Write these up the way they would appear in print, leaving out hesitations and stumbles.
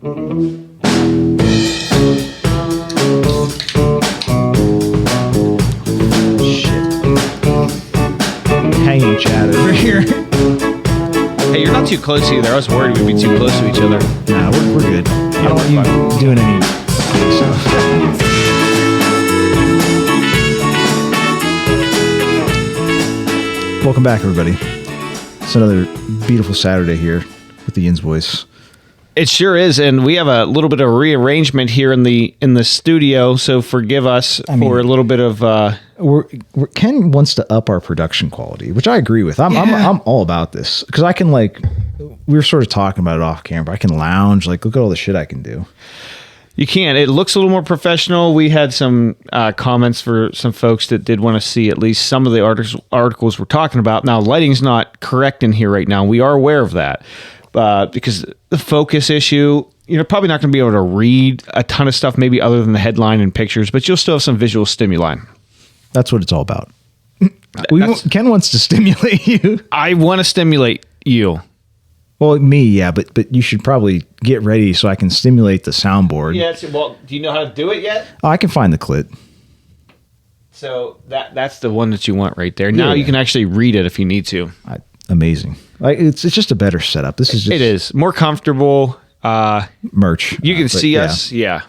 Hanging Chad over here. Hey, you're not too close either. I was worried we'd be too close to each other. Nah, we're good. I don't want you doing any stuff. Welcome back, everybody. It's another beautiful Saturday here with the YINZBOYZ. It sure is, and we have a little bit of rearrangement here in the studio, so forgive us for a little bit of. Ken wants to up our production quality, which I agree with. I'm all about this because I can we were sort of talking about it off camera. I can lounge, look at all the shit I can do. You can. It looks a little more professional. We had some comments for some folks that did want to see at least some of the articles we're talking about. Now, lighting's not correct in here right now. We are aware of that. Because the focus issue, you're probably not going to be able to read a ton of stuff, maybe other than the headline and pictures, but you'll still have some visual stimuli. That's what it's all about. Ken wants to stimulate you. I want to stimulate you. Well, me, yeah, but you should probably get ready so I can stimulate the soundboard. Yeah, well, do you know how to do it yet? Oh, I can find the clit. So that's the one that you want right there. Now you can actually read it if you need to. Amazing. It's just a better setup. This is just... It is. More comfortable. Merch. You can see us. Yeah.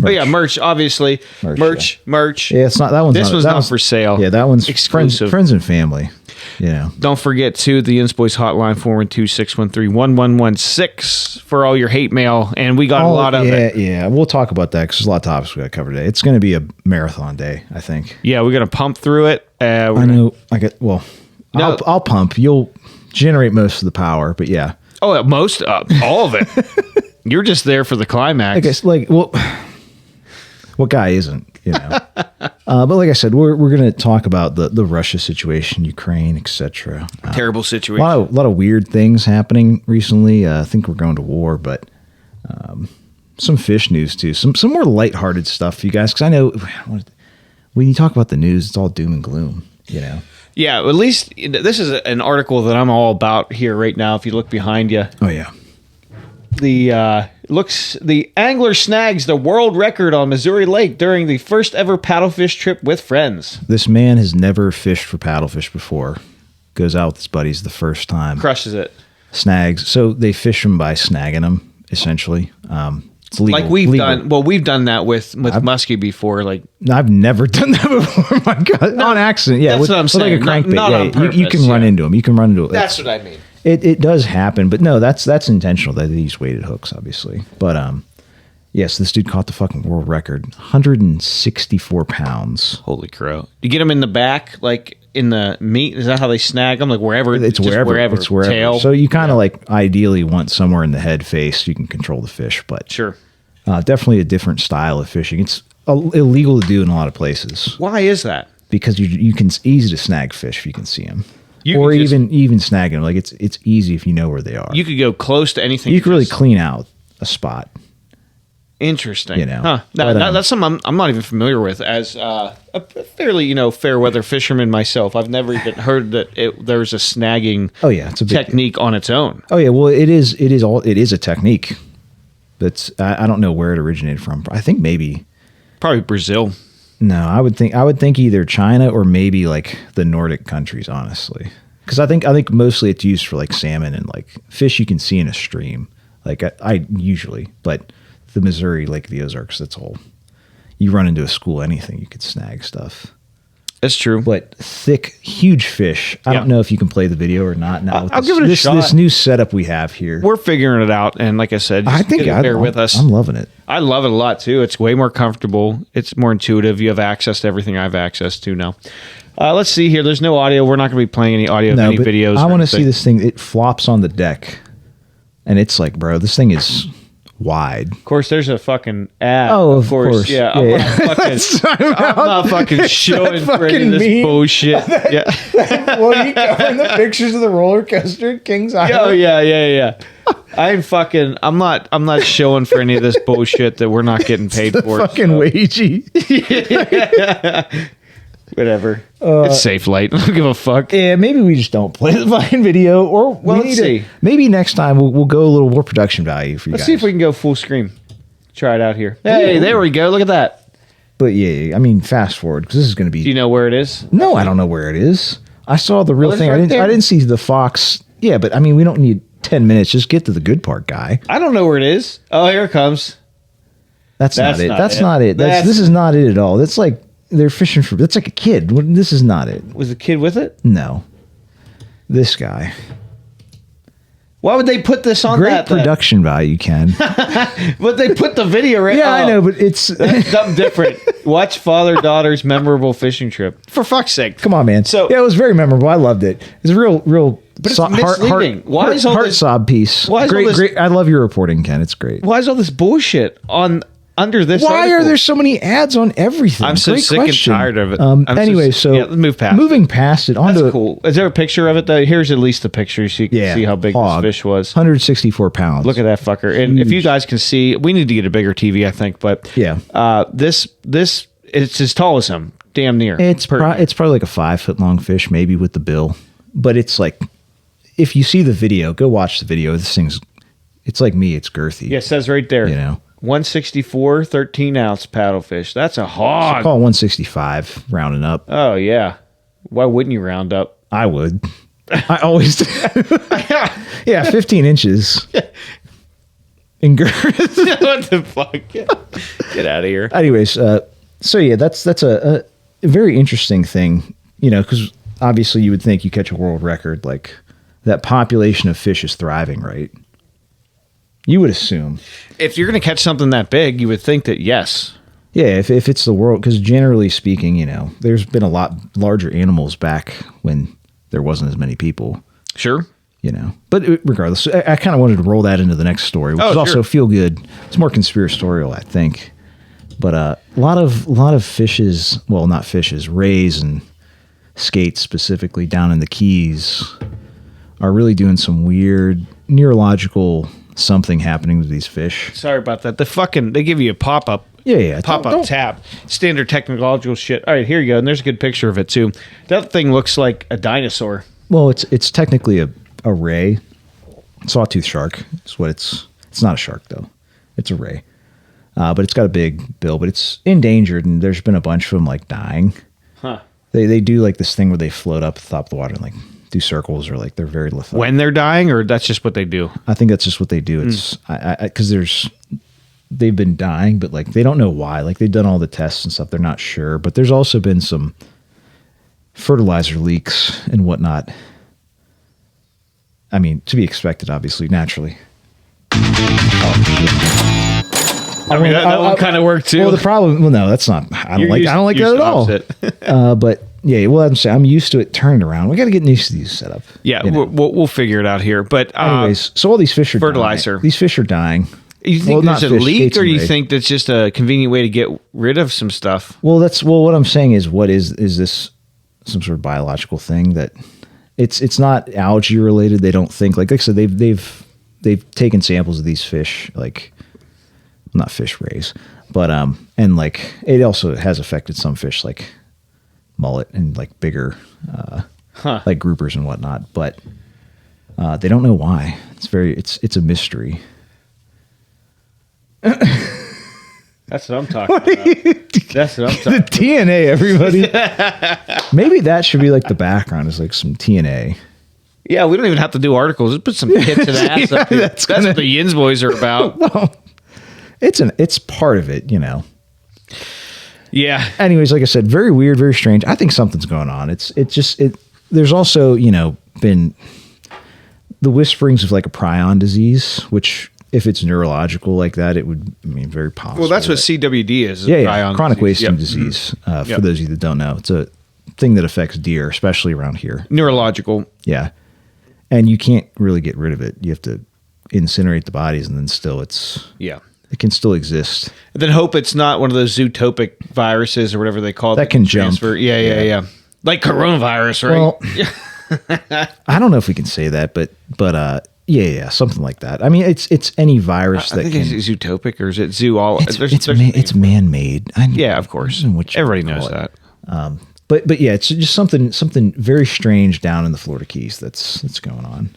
Merch. Oh, yeah, merch, obviously. Merch. Yeah, it's not... That one's This one's not for sale. Yeah, that one's exclusive. Friends and family. Yeah. Don't forget, too, the YINZBOYZ hotline, 412-613-1116 for all your hate mail, and we got a lot of it. Yeah, we'll talk about that because there's a lot of topics we got to cover today. It's going to be a marathon day, I think. Yeah, we're going to pump through it. I know. I'll pump. You'll generate most of the power, but yeah. Oh, all of it. You're just there for the climax. I guess, what guy isn't, but like I said, we're going to talk about the Russia situation, Ukraine, etc. Terrible situation. A lot of weird things happening recently. I think we're going to war, but some fish news too. Some more lighthearted stuff, you guys, because I know when you talk about the news, it's all doom and gloom, Yeah, at least this is an article that I'm all about here right now. If you look behind you. Oh, yeah. The angler snags the world record on Missouri Lake during the first ever paddlefish trip with friends. This man has never fished for paddlefish before. Goes out with his buddies the first time. Crushes it. Snags. So they fish them by snagging them, essentially. It's legal. Like we've done that with muskie before. I've never done that before. My God, on accident. Yeah, that's what I'm saying. Like a crankbait. Not on purpose, you can run into them. You can run into it. That's what I mean. It does happen, but no, that's intentional. That they use weighted hooks, obviously. But yes, this dude caught the fucking world record, 164 pounds. Holy crow! You get them in the back, like in the meat. Is that how they snag them? Like wherever it's wherever. It's wherever. Tail. So you kind of ideally want somewhere in the head face so you can control the fish. But sure. Definitely a different style of fishing. It's illegal to do in a lot of places. Why is that? Because you can easy to snag fish if you can see them, even snagging them. It's easy if you know where they are. You could go close to anything. You could really clean out a spot. Interesting. That's something I'm not even familiar with. As a fairly fair weather fisherman myself, I've never even heard that there's a snagging. Oh yeah, it's a technique on its own. Oh yeah, well it is a technique. That's I don't know where it originated from. I think probably Brazil. No, I would think either China or maybe the Nordic countries, honestly. Because I think mostly it's used for salmon and fish you can see in a stream. I usually, but the Missouri, the Ozarks, that's all. You run into a school, anything you could snag stuff. That's true. But thick, huge fish. I don't know if you can play the video or not. Now I'll give it a shot. This new setup we have here. We're figuring it out, and like I said, bear with us. I'm loving it. I love it a lot too. It's way more comfortable. It's more intuitive. You have access to everything I have access to now. Let's see here. There's no audio. We're not going to be playing any audio of any videos. I want to see this thing. It flops on the deck, and it's bro, this thing is wide. Of course, there's a fucking ad. Oh, of course. Yeah. I'm not fucking showing for any of this bullshit. Yeah. Well, you covering the pictures of the roller coaster at Kings Island? Oh, yeah. I'm not showing for any of this bullshit that we're not getting paid for. Fucking wagey. Whatever. It's safe light. I don't give a fuck. Yeah, maybe we just don't play the fucking video, or Let's see. Maybe next time we'll go a little more production value for you Let's guys. see if we can go full screen. Try it out here. Hey, there we go. Look at that. But yeah, I mean, fast forward because this is going to be. Do you know where it is? No, I don't know where it is. I saw the real it's thing. right there. I didn't see the fox. Yeah, but I mean, we don't need 10 minutes. Just get to the good part, guy. I don't know where it is. Oh, here it comes. That's not it. not That's it. not it. This is not it at all. That's like they're fishing for. That's like a kid. This is not it. Was the kid with it? No. This guy. Why would they put this on Great that? production value, Ken. But they put the video right. Yeah, I oh, know, but it's that's something different. Watch father-daughter's memorable fishing trip. For fuck's sake. come on, man. So- yeah, it was very memorable. I loved it. It's a real. But it's misleading. Why is all heart this- sob piece? why is all great, this- great. I love your reporting, Ken. It's great. Why is all this bullshit on under this? Why article? are there so many ads on everything? I'm so Great sick question. and tired of it. I'm Anyway, so yeah, let's move past moving past it onto That's cool. Is there a picture of it though? Here's at least the picture so you can see how big hog, this fish was. 164 pounds. Look at that fucker. And if you guys can see, we need to get a bigger TV, I think. But Yeah. this it's as tall as him, damn near. It's probably like a 5 foot long fish, maybe with the bill. But it's like, if you see the video, go watch the video. This thing's, it's like me. It's girthy. Yeah, it says right there. You know. 164, 13-ounce paddlefish. That's a hog. Call it 165, rounding up. Oh yeah. Why wouldn't you round up? I would. I always do. Yeah, 15 inches. In girth. What the fuck? Get out of here. Anyways, so yeah, that's a very interesting thing, you know, because obviously you would think you catch a world record, like that population of fish is thriving, right? You would assume. If you're going to catch something that big, you would think that yes. Yeah, if it's the world, because generally speaking, you know, there's been a lot larger animals back when there wasn't as many people. Sure. You know, but regardless, I kind of wanted to roll that into the next story, which is also sure. feel good. It's more conspiratorial, I think. But a lot of fishes, well, not fishes, rays and skates specifically down in the Keys are really doing some weird neurological something happening with these fish. Sorry about that. They give you a pop-up. Yeah. Pop-up tab. Standard technological shit. All right, here you go. And there's a good picture of it too. That thing looks like a dinosaur. Well, it's technically a ray. Sawtooth shark is what it's not a shark though. It's a ray. But it's got a big bill, but it's endangered and there's been a bunch of them like dying. Huh. They do like this thing where they float up at the top of the water and like do circles, or like they're very lethargic. When they're dying, or that's just what they do? I think that's just what they do. It's because they've been dying, but like they don't know why. Like they've done all the tests and stuff. They're not sure. But there's also been some fertilizer leaks and whatnot. I mean, to be expected, obviously, naturally. I mean, that one kind of worked too. Well, the problem. Well, no, that's not. I don't like that at all. But yeah, well, I'm saying I'm used to it turned around. We got to get used to these setup. Yeah, you know? we'll figure it out here. But anyways, so all these fish are fertilizer. Dying. These fish are dying. You think Well, there's not a fish, leak, skates or and do you ray. think that's just a convenient way to get rid of some stuff? Well, what I'm saying is, what is this some sort of biological thing that it's not algae related? They don't think like I said they've taken samples of these fish, like not fish rays, but and like it also has affected some fish like mullet and like bigger like groupers and whatnot, but they don't know why. It's a mystery. That's what I'm talking about. That's what I'm talking The about. TNA, everybody. Maybe that should be like the background is like some TNA. Yeah, we don't even have to do articles. Just put some hits of ass Yeah, up here. that's That's what the YINZBOYZ are about. Well, it's part of it, you know. Yeah. Anyways, like I said, very weird, very strange. I think something's going on. There's also, you know, been the whisperings of like a prion disease, which if it's neurological like that, it would, I mean, very possible. Well, that's what CWD is. Yeah, chronic wasting Yep. disease. Yep. For those of you that don't know, it's a thing that affects deer, especially around here. Neurological. Yeah. And you can't really get rid of it. You have to incinerate the bodies and then still Yeah. it can still exist. And then hope it's not one of those zootopic viruses or whatever they call it. That can jump. transfer. Yeah. Like coronavirus, right? Well, I don't know if we can say that, but yeah, something like that. I mean, it's any virus I that think can. it's zootopic, or is it zoo all? It's man-made. Yeah, of course. Which Everybody knows that. But yeah, it's just something very strange down in the Florida Keys that's going on.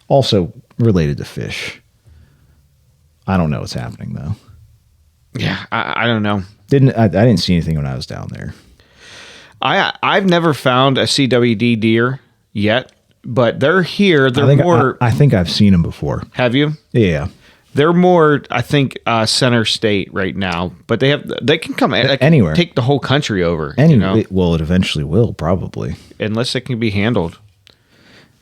Also related to fish. I don't know what's happening though. Yeah, I don't know. I didn't see anything when I was down there. I've never found a CWD deer yet, but they're here. They're more. I think I've seen them before. Have you? Yeah. They're more, I think, center state right now, but they can come anywhere, take the whole country over. Anyway, well, it eventually will probably, unless it can be handled.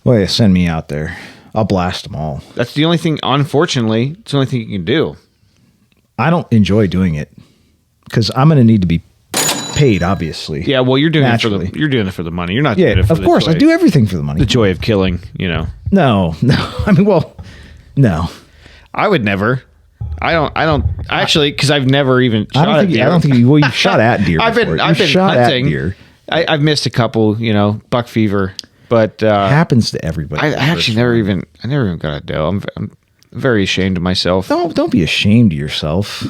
Well, yeah, send me out there. I'll blast them all. That's the only thing. Unfortunately, it's the only thing you can do. I don't enjoy doing it because I'm going to need to be paid, obviously. Yeah, well, you're doing it for the money. You're not doing it for of course, I do everything for the money. The joy of killing, No. I mean, well, no. I would never. I don't actually, because I've never even shot at deer. I don't think you've shot at deer. I've been hunting. Deer. I've missed a couple, buck fever, but it happens to everybody. I actually never even got a doe. I'm very ashamed of myself. Don't be ashamed of yourself.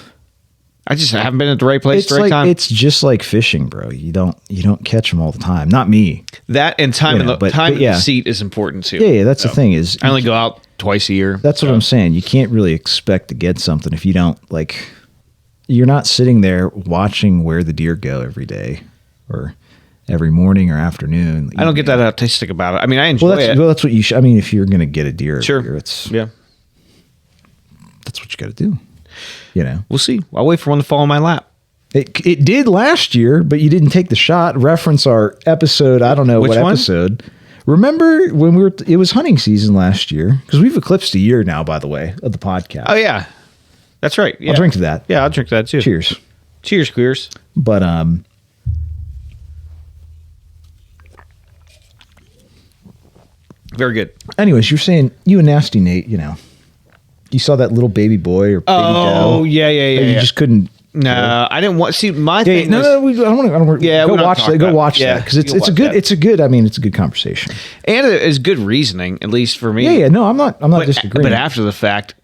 I just haven't been at the right place at the right time. It's just like fishing, bro. You don't catch them all the time. Not me. That and time in the seat is important too. Yeah, that's the thing is I only go out twice a year. That's what I'm saying. You can't really expect to get something if you don't you're not sitting there watching where the deer go every day or every morning or afternoon. I don't get that artistic about it. I mean, I enjoy it. Well, that's what you should. I mean, if you're going to get a deer, sure. That's what you got to do. We'll see. I'll wait for one to fall in my lap. It did last year, but you didn't take the shot. Reference our episode. I don't know what episode. Remember when it was hunting season last year? Because we've eclipsed a year now, by the way, of the podcast. Oh yeah, that's right. Yeah. I'll drink to that. Yeah, I'll drink to that too. Cheers. Cheers, queers. But very good. Anyways, you're saying you and Nasty Nate, you saw that little baby boy or baby doe. Oh yeah. You just couldn't. No, I didn't want. See, my thing. I don't want. Yeah, go watch that. Go watch that because it's a good. I mean, it's a good conversation and it is good reasoning, at least for me. Yeah. No, I'm not disagreeing. But after the fact,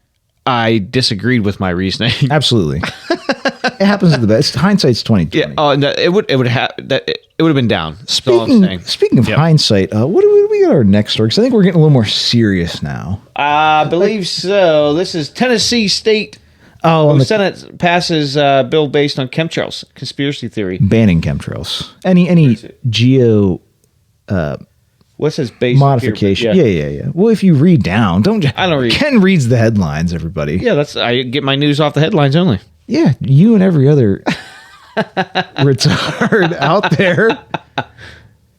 I disagreed with my reasoning. Absolutely, it happens to the best. Hindsight's 20/20. Yeah. Oh, no, it would have been down. Speaking of hindsight, what do we got our next story? Because I think we're getting a little more serious now. I believe so. This is Tennessee State. The Senate passes bill based on chemtrails, conspiracy theory. Banning chemtrails. Any geo what says base modification? Yeah. Well, if you read down, I don't read. Ken reads the headlines, everybody. Yeah, I get my news off the headlines only. Yeah, you and every other retard out there.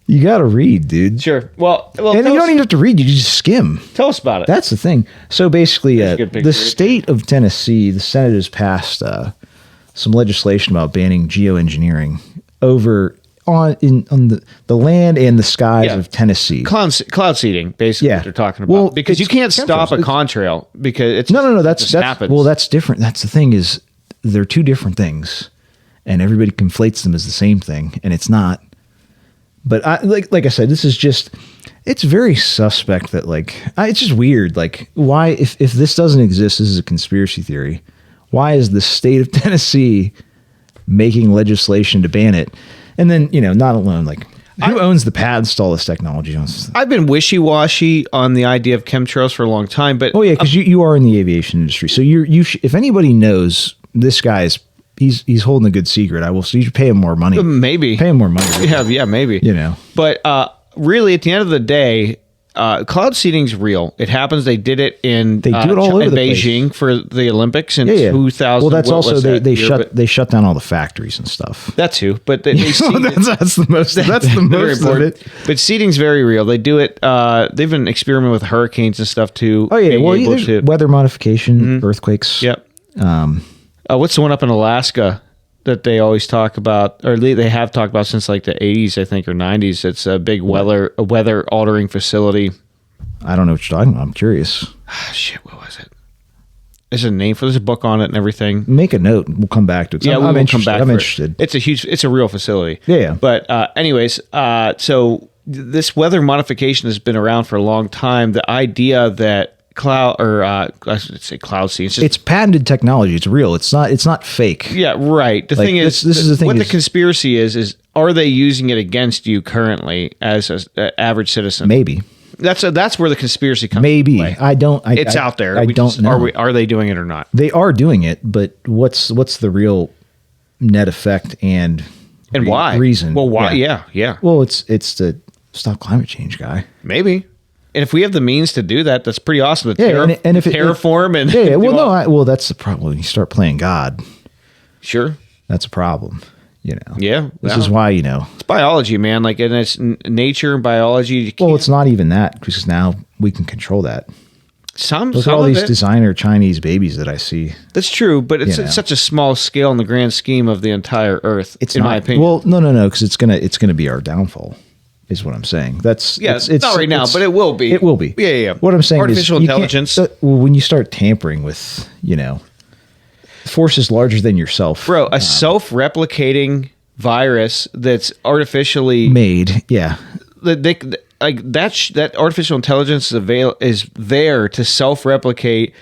You got to read, dude. Sure. Well, and you don't even have to read. You just skim. Tell us about it. That's the thing. So basically, the state of Tennessee, the Senate has passed some legislation about banning geoengineering on the land and the skies of Tennessee. Cloud seeding, basically, what they're talking about. Well, because you can't stop a contrail because it's no. That's happens. Well, that's different. That's the thing is they're two different things, and everybody conflates them as the same thing, and it's not. But like I said, this is just, it's very suspect that it's just weird. Why, if this doesn't exist, this is a conspiracy theory. Why is the state of Tennessee making legislation to ban it? And then, not alone, who owns the patents to all this technology? I've been wishy-washy on the idea of chemtrails for a long time, but... Oh yeah, because you are in the aviation industry. So if anybody knows this guy's he's holding a good secret. So you should pay him more money. Maybe pay him more money. Really. Yeah, maybe. But really, at the end of the day, cloud seeding's real. It happens. They did it in do it all over Beijing for the Olympics in 2000. Well, that's also they shut down all the factories and stuff. That too, but that's the most. That's the most of it. But seeding's very real. They do it. They've been experimenting with hurricanes and stuff too. Oh yeah, well, there's weather modification, earthquakes. Yep. What's the one up in Alaska that they always talk about, or they have talked about since the 80s, I think, or 90s? It's a big weather altering facility. I don't know what you're talking about. I'm curious. Shit, what was it? There's a name for. There's a book on it and everything. Make a note. We'll come back to it. Yeah, I'm interested. It's a real facility. Yeah. But anyways, so this weather modification has been around for a long time. The idea that cloud, or I should say cloud seed. It's patented technology. It's real. It's not fake. Yeah, right. The thing is, this is the thing. What the conspiracy is are they using it against you currently as an average citizen? Maybe. That's where the conspiracy comes. Maybe. Into play. I don't. It's out there. I don't know. Are they doing it or not? They are doing it, but what's the real net effect and why reason? Well, why? Yeah. Well, it's to stop climate change, guy. Maybe. And if we have the means to do that, that's pretty awesome. To and if terraform and that's the problem. When you start playing God, sure, that's a problem. Yeah, this is why it's biology, man. Like, and it's nature and biology. Well, it's not even that, because now we can control that. Look at all these designer Chinese babies that I see. That's true, but it's such a small scale in the grand scheme of the entire Earth. It's in my opinion. Well, no, because it's gonna be our downfall. Is what I'm saying. It's not right now, but it will be. It will be. Yeah. What I'm saying artificial is intelligence. When you start tampering with, forces larger than yourself, bro, a self-replicating virus that's artificially made. Yeah, that artificial intelligence is there to self-replicate.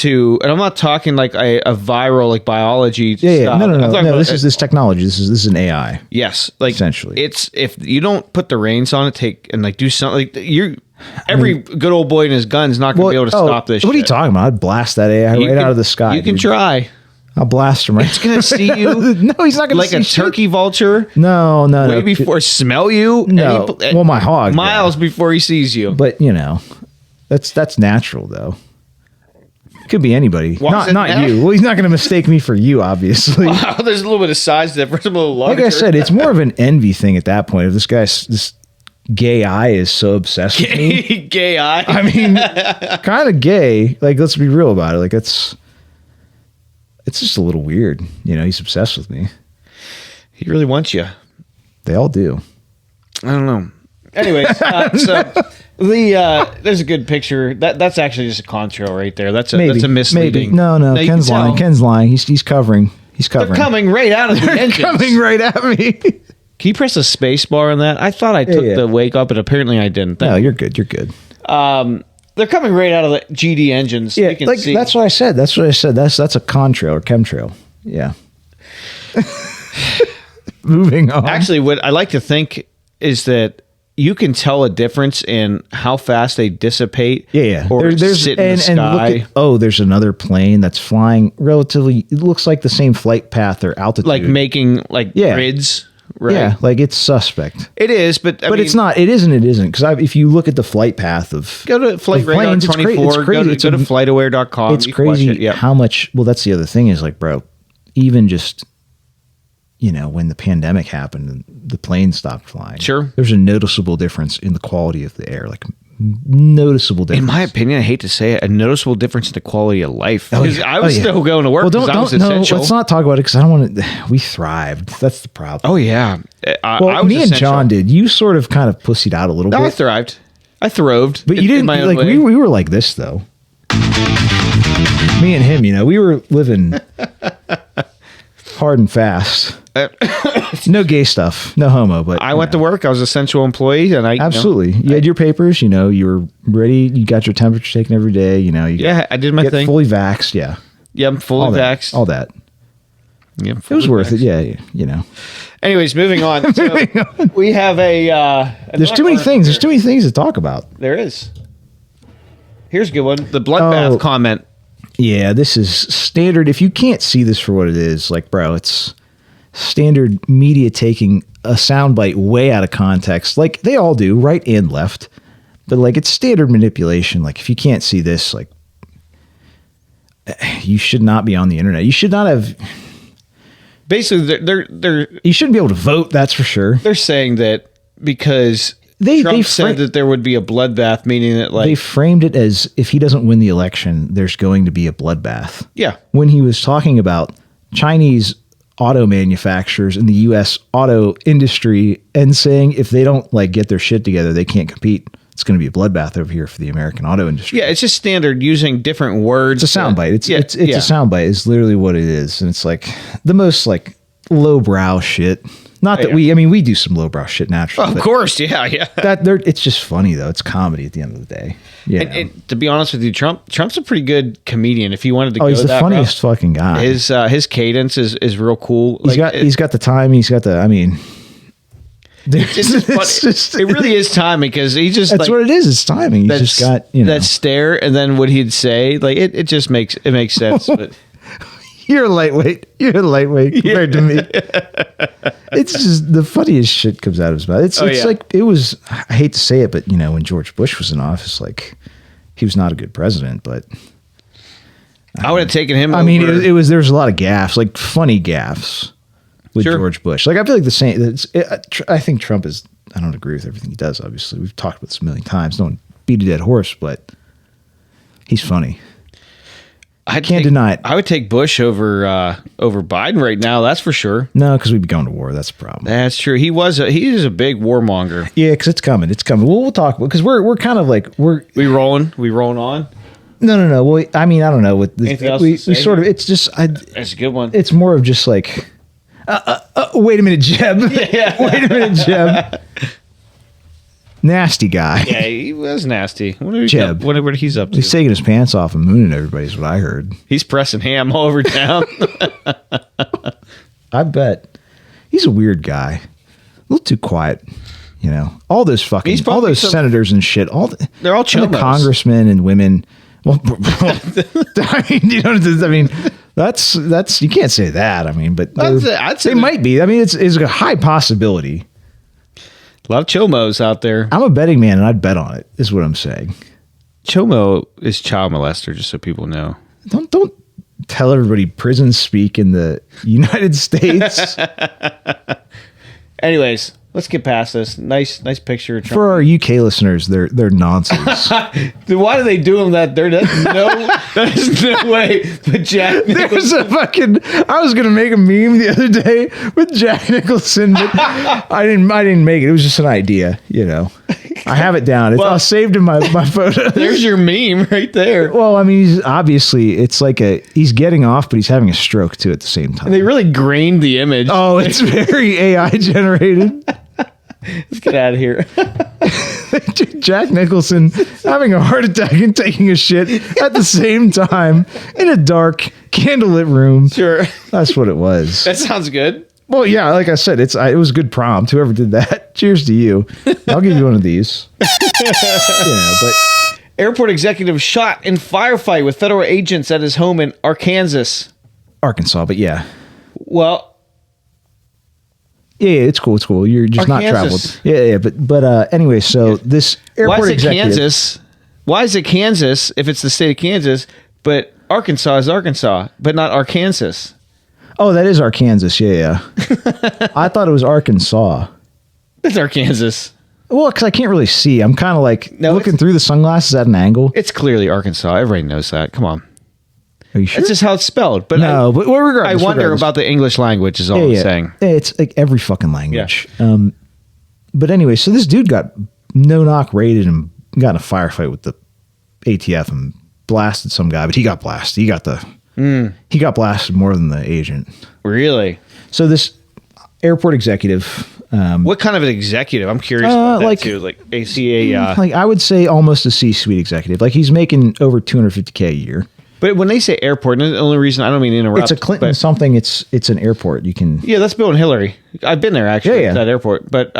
And I'm not talking like a viral, like biology. Yeah. No. This is technology. This is an AI. Yes, like essentially, it's if you don't put the reins on it, do something. Like every good old boy and his gun's not going to be able to stop this. What are you talking about? I'd blast that AI out of the sky. You can try. I'll blast him. It's going to see you. No, he's not going to like a turkey vulture. No. Way before smell you. No. Well, my hog miles before he sees you. But that's natural though. Could be anybody. Not you. Well, he's not going to mistake me for you, obviously. Wow, there's a little bit of size difference. A little larger. Like I said, it's more of an envy thing at that point. If this gay eye is so obsessed with me. Gay eye? I mean, kind of gay. Like, let's be real about it. Like, it's just a little weird. He's obsessed with me. He really wants you. They all do. I don't know. Anyways, so... there's a good picture. That's actually just a contrail right there. That's a misleading. Maybe. No. Ken's lying. Ken's lying. He's covering. They're coming right out of the engines. Coming right at me. Can you press a space bar on that? I thought I took the wake up, but apparently I didn't. No, you're good. You're good. They're coming right out of the GD engines. Yeah, that's what I said. That's a contrail or chemtrail. Yeah. Moving on. Actually, what I like to think is that you can tell a difference in how fast they dissipate. Yeah. Or sit in the sky. There's another plane that's flying relatively. It looks like the same flight path or altitude. Like making grids. Right. Yeah. Like it's suspect. It is, but I mean, it's not. It isn't. It isn't. Because if you look at the flight path of go to Flight Radar 24. It's crazy. Go to flightaware.com. It's crazy how much. Well, that's the other thing is like, bro, even just. When the pandemic happened, the planes stopped flying. Sure. There's a noticeable difference in the quality of the air, like noticeable difference. In my opinion, I hate to say it, a noticeable difference in the quality of life. Because I was still going to work because I was essential. Let's not talk about it because I don't want to. We thrived. That's the problem. Oh, yeah. I was me and John did. You sort of kind of pussied out a little bit. I thrived. I throve. But you didn't. My own like way. we were like this, though. Me and him, we were living hard and fast. No gay stuff, no homo, but I went to work. I was an essential employee, and absolutely. You had your papers. You were ready. You got your temperature taken every day. I did my thing. Fully vaxxed. Yeah. Yeah, I'm fully vaxxed. All that. Yeah, it was worth it. Yeah. Anyways, moving on. So we have there's too many things. There's too many things to talk about. There is. Here's a good one. The bloodbath comment. Yeah, this is standard. If you can't see this for what it is, like, bro, it's standard media taking a soundbite way out of context, like they all do, right and left. But like, it's standard manipulation. Like, if you can't see this, like, you should not be on the internet. You should not have. Basically, they're you shouldn't be able to vote. That's for sure. They're saying that because Trump said that there would be a bloodbath, meaning that like they framed it as if he doesn't win the election, there's going to be a bloodbath. Yeah. When he was talking about Chinese auto manufacturers in the U.S. auto industry and saying if they don't like get their shit together, they can't compete. It's going to be a bloodbath over here for the American auto industry. Yeah, it's just standard using different words. It's a soundbite. It's a soundbite. It's literally what it is, and it's like the most like lowbrow shit. Not that we do some lowbrow shit naturally. Of course, yeah. It's just funny though. It's comedy at the end of the day. Yeah. And to be honest with you, Trump's a pretty good comedian. If he wanted to, he's the funniest fucking guy. His cadence is real cool. He's got the time. He's got the. I mean, it really is timing because he just that's what it is. It's timing. He's just got that stare, and then what he'd say, like it just makes sense. But You're a lightweight compared to me. It's just the funniest shit comes out of his mouth. It's like it was. I hate to say it, but when George Bush was in office, like he was not a good president. But I would have taken him. I mean, it was there was a lot of gaffes, like funny gaffes with George Bush. Like I feel like the same. I think Trump is. I don't agree with everything he does. Obviously, we've talked about this a million times. Don't beat a dead horse, but he's funny. I can't deny it. I would take Bush over Biden right now. That's for sure. No, because we'd be going to war. That's the problem. That's true. He is a big warmonger. Yeah, because it's coming. It's coming. We'll talk because we're kind of like we rolling on. No. Well, I mean, I don't know. With anything else we sort of. It's just. That's a good one. It's more of just like. Wait a minute, Jeb. Yeah. Wait a minute, Jeb. Nasty guy. Yeah, he was nasty. Jeb. Whatever he's up to. He's taking his pants off and mooning everybody is what I heard. He's pressing ham all over town. I bet. He's a weird guy. A little too quiet. All those senators and shit. They're all chomos. The congressmen and women. Well, I mean, that's you can't say that. I mean, but they might be. I mean, it's a high possibility. A lot of chomos out there. I'm a betting man, and I'd bet on it. Is what I'm saying. Chomo is child molester, just so people know. Don't tell everybody prison speak in the United States. Anyways, let's get past this. Nice picture of Trump. For our UK listeners, they're nonsense. Why do they do them that? There's no way. But Jack Nicholson. I was gonna make a meme the other day with Jack Nicholson, but I didn't make it. It was just an idea, I have it down. It's all saved in my photo. There's your meme right there. Well, I mean, it's like he's getting off, but he's having a stroke too at the same time. And they really grained the image. Oh, it's very AI generated. Let's get out of here. Jack Nicholson having a heart attack and taking a shit at the same time in a dark, candlelit room. Sure. That's what it was. That sounds good. Well, yeah, like I said, it was a good prompt. Whoever did that, cheers to you. I'll give you one of these. But airport executive shot in firefight with federal agents at his home in Arkansas. But yeah. Well, yeah, it's cool. It's cool. You're just Arkansas. Not traveled. Yeah. But anyway, so this airport executive. Kansas? Why is it Kansas if it's the state of Kansas, but Arkansas is Arkansas, but not Arkansas? Oh, that is Arkansas. Yeah. I thought it was Arkansas. It's Arkansas. Well, because I can't really see. I'm kind of like looking through the sunglasses at an angle. It's clearly Arkansas. Everybody knows that. Come on. Are you sure? That's just how it's spelled. But but regardless, I wonder about the English language is all I'm saying. Yeah, it's like every fucking language. Yeah. But anyway, so this dude got no-knock raided and got in a firefight with the ATF and blasted some guy, but he got blasted. He got blasted more than the agent. Really? So this airport executive. What kind of an executive? I'm curious about that too. Like ACA. Like I would say almost a C-suite executive. Like he's making over $250K a year. But when they say airport, the only reason I don't mean to interrupt. It's a Clinton something. It's an airport. You can. Yeah, that's Bill and Hillary. I've been there actually at that airport. But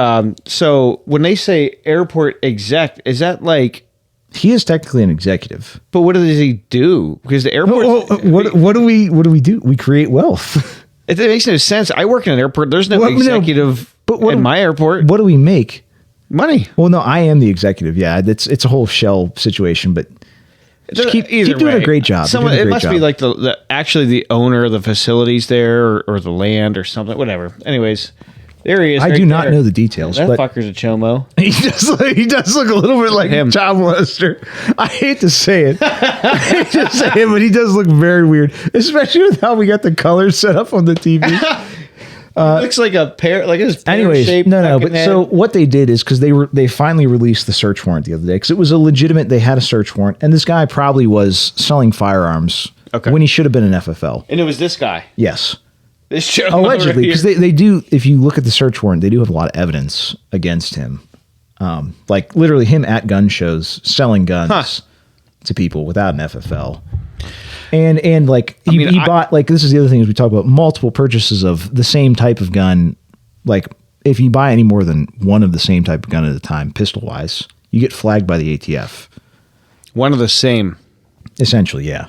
so when they say airport exec, is that like? He is technically an executive. But what does he do? Because the airport. What do we do? We create wealth. It makes no sense. I work in an airport. There's no executive in my airport. What do we make? Money. Well, no, I am the executive. Yeah, it's a whole shell situation, but. Just keep doing a great job. It must be like actually the owner of the facilities there or the land or something, whatever. Anyways, there he is. I do not know the details. That fucker's a chomo. He does look a little bit like him. Child molester. I hate to say it. But he does look very weird, especially with how we got the colors set up on the TV. Looks like a pear, like his pear-shaped. But head. So what they did is because they finally released the search warrant the other day because it was a legitimate. They had a search warrant, and this guy probably was selling firearms when he should have been an FFL. And it was this guy. Yes. This show Allegedly, because they do. If you look at the search warrant, they do have a lot of evidence against him. Like literally him at gun shows selling guns to people without an FFL. And like he bought, like, this is the other thing is we talk about multiple purchases of the same type of gun. Like if you buy any more than one of the same type of gun at a time, pistol wise, you get flagged by the ATF. One of the same. Essentially, yeah.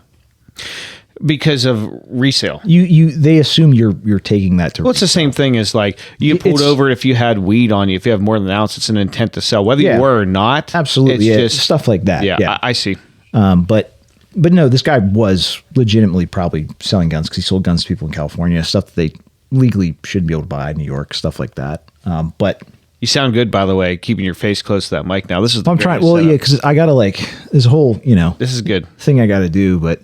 Because of resale. They assume you're taking that to. Well, it's the same thing as like you pulled over if you had weed on you. If you have more than an ounce, it's an intent to sell, whether you were or not. Absolutely, it's just stuff like that. Yeah, I see. But no, this guy was legitimately probably selling guns because he sold guns to people in California, stuff that they legally should be able to buy in New York, stuff like that. But you sound good, by the way, keeping your face close to that mic. Now this is. I'm trying. Well, yeah, because I gotta like this whole this is good thing I gotta do, but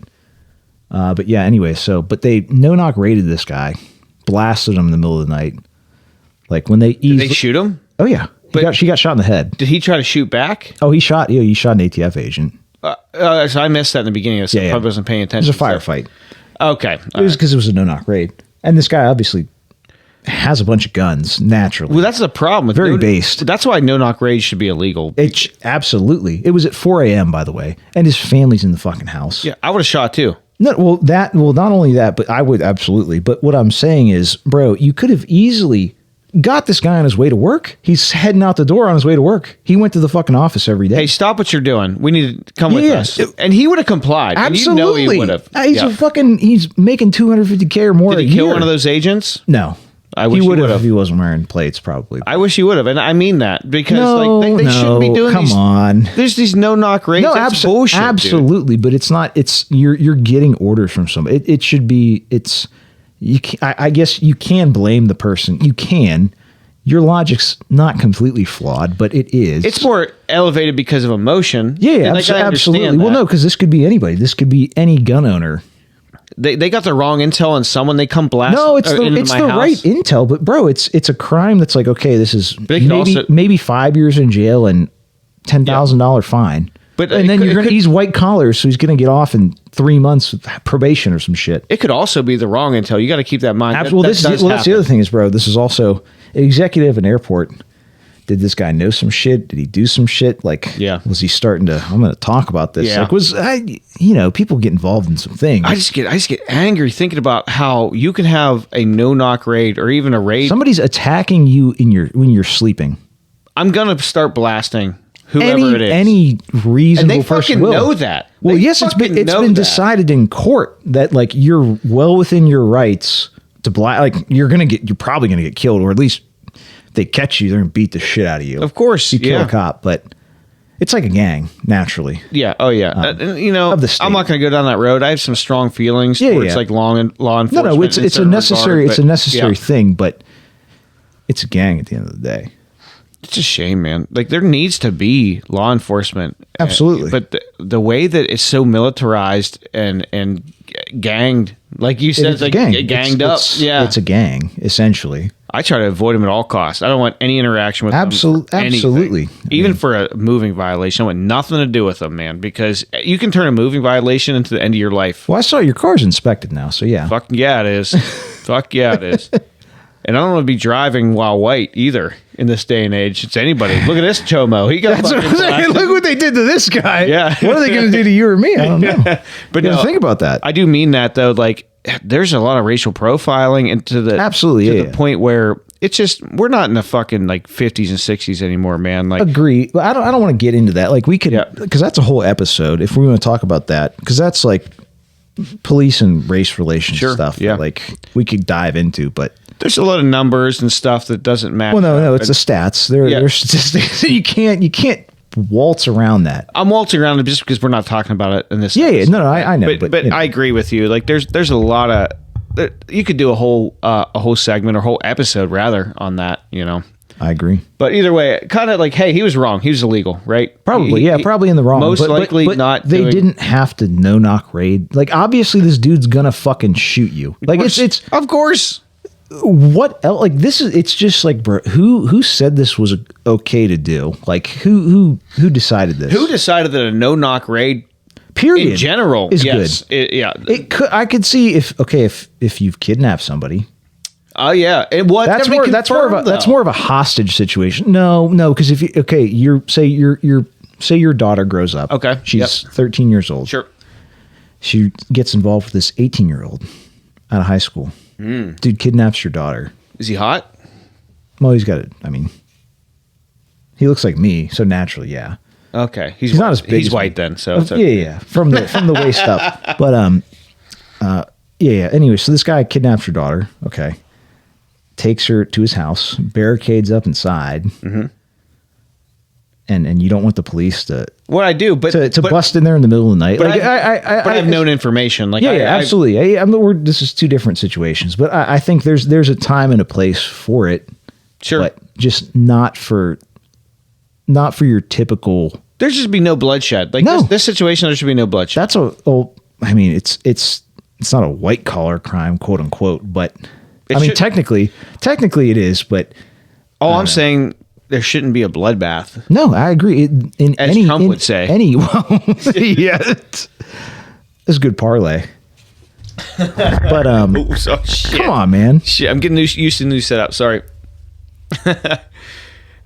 yeah. Anyway, but they no-knock raided this guy, blasted him in the middle of the night. Like when did they shoot him? Oh yeah, she got shot in the head. Did he try to shoot back? Oh, he shot an ATF agent. So I missed that in the beginning. So I wasn't paying attention. It was a firefight. Okay. It was because it was a no-knock raid. And this guy obviously has a bunch of guns, naturally. Well, that's the problem. Very based. That's why no-knock raids should be illegal. Absolutely. It was at 4 a.m., by the way. And his family's in the fucking house. Yeah, I would have shot too. No, not only that, but I would absolutely. But what I'm saying is, bro, you could have easily got this guy on his way to work. He's heading out the door on his way to work. He went to the fucking office every day. Hey, stop what you're doing. We need to come with us. And he would have complied. Absolutely. And he would have. He's making $250K or more. Did he kill one of those agents? No. I wish he would have if he wasn't wearing plates, probably. I wish he would have, and I mean that because they shouldn't be doing. Come on, there's these no-knock raids. No, that's bullshit, absolutely, dude. but it's not. It's you're getting orders from somebody. It should be. I guess you can blame the person. You can. Your logic's not completely flawed, but it is. It's more elevated because of emotion. Yeah, absolutely. Well, no, because this could be anybody. This could be any gun owner. They got the wrong intel on someone. They come blast. No, it's the right intel, but bro, it's a crime that's like, okay, this is maybe 5 years in jail and $10,000 fine. But and then he's white collar, so he's going to get off in 3 months with probation or some shit. It could also be the wrong intel. You got to keep that in mind. That's the other thing is, bro. This is also an executive in an airport. Did this guy know some shit? Did he do some shit? Like, was he starting to? I'm going to talk about this. Yeah. Like, people get involved in some things. I just get angry thinking about how you can have a no-knock raid or even a raid. Somebody's attacking you when you're sleeping. I'm gonna start blasting whoever it is. Any reasonable person will. And they fucking know that. Well, yes, it's been decided in court that like you're well within your rights to blast. Like you're probably gonna get killed, or at least. They catch you, they're gonna beat the shit out of you. Of course, you kill a cop, but it's like a gang naturally. Yeah. Oh yeah. Of the state. I'm not gonna go down that road. I have some strong feelings towards like law enforcement. No, it's a necessary thing, but it's a gang at the end of the day. It's a shame, man. Like there needs to be law enforcement. Absolutely. But the way that it's so militarized and ganged, like you said, it's like ganged up. It's a gang essentially. I try to avoid them at all costs. I don't want any interaction with them. Absolutely. Even for a moving violation, I want nothing to do with them, man, because you can turn a moving violation into the end of your life. Well, I saw your car's inspected now, so yeah. Fuck yeah, it is. Fuck yeah, it is. And I don't want to be driving while white either in this day and age. It's anybody. Look at this chomo. He got Look what they did to this guy. Yeah. What are they going to do to you or me? I don't know. But think about that. I do mean that though. Like there's a lot of racial profiling into the the point where it's just we're not in the fucking like 50s and 60s anymore, man. Like agree. But I don't want to get into that. Like we could because that's a whole episode if we want to talk about that because that's like police and race relations stuff. Yeah. That, like we could dive into, but there's a lot of numbers and stuff that doesn't matter. Well, no, it's the stats. They're statistics. You can't waltz around that. I'm waltzing around it just because we're not talking about it in this. Yeah. No, I know. But I agree with you. Like there's a lot of you could do a whole segment or whole episode rather on that. I agree. But either way, kind of like, hey, he was wrong. He was illegal, right? Probably, probably in the wrong. Most likely but not. They didn't have to no-knock raid. Like, obviously, this dude's gonna fucking shoot you. Like, it's of course. What else? Like, this is. It's just like, bro. Who said this was okay to do? Like, who decided this? Who decided that a no-knock raid? Period. In general, is yes, good. It could. I could see if you've kidnapped somebody Oh yeah, That's more of a hostage situation. No, because if say your daughter grows up. Okay. She's 13 years old. Sure. She gets involved with this 18-year-old out of high school. Dude kidnaps your daughter. Is he hot? Well, he's got it. I mean, he looks like me, so naturally, yeah. Okay, he's not as big. He's as white me. then, so it's okay. Yeah. From the waist up. But yeah. Anyway, so this guy kidnaps your daughter. Okay, takes her to his house, barricades up inside, and you don't want the police to what I do, but to bust in there in the middle of the night. But Like I have known information. Like absolutely. This is two different situations, but I think there's a time and a place for it. Sure, but just not for your typical. There should be no bloodshed. Like this situation, there should be no bloodshed. That's I mean, it's not a white collar crime, quote unquote, but technically it is. But I'm saying there shouldn't be a bloodbath. No, I agree. As Trump would say. Yeah, it's a good parlay. But come on, man. Shit, I'm getting used to the new setup. Sorry.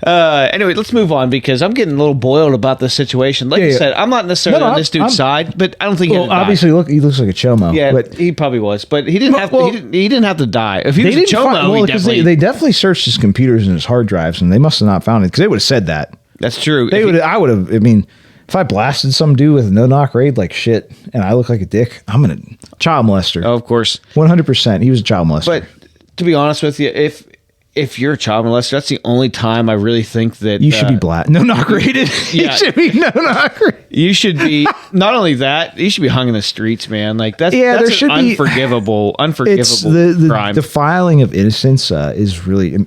Anyway, let's move on because I'm getting a little boiled about this situation. Like you said, I'm not necessarily on this dude's side, but I don't think he obviously he looks like a chomo. Yeah, but he probably was, but he didn't have he didn't have to die. If he was a chomo, they definitely searched his computers and his hard drives, and they must have not found it because they would have said that. That's true. I would have. I mean, if I blasted some dude with a no-knock raid like shit, and I look like a dick, I'm gonna child molester. Oh, of course, 100%. He was a child molester. But to be honest with you, if you're a child molester, that's the only time I really think that you should be no-knock raided. Yeah. You should be no-knock raided. You should be not only that, you should be hung in the streets, man. Like that's an unforgivable crime. The defiling of innocence is really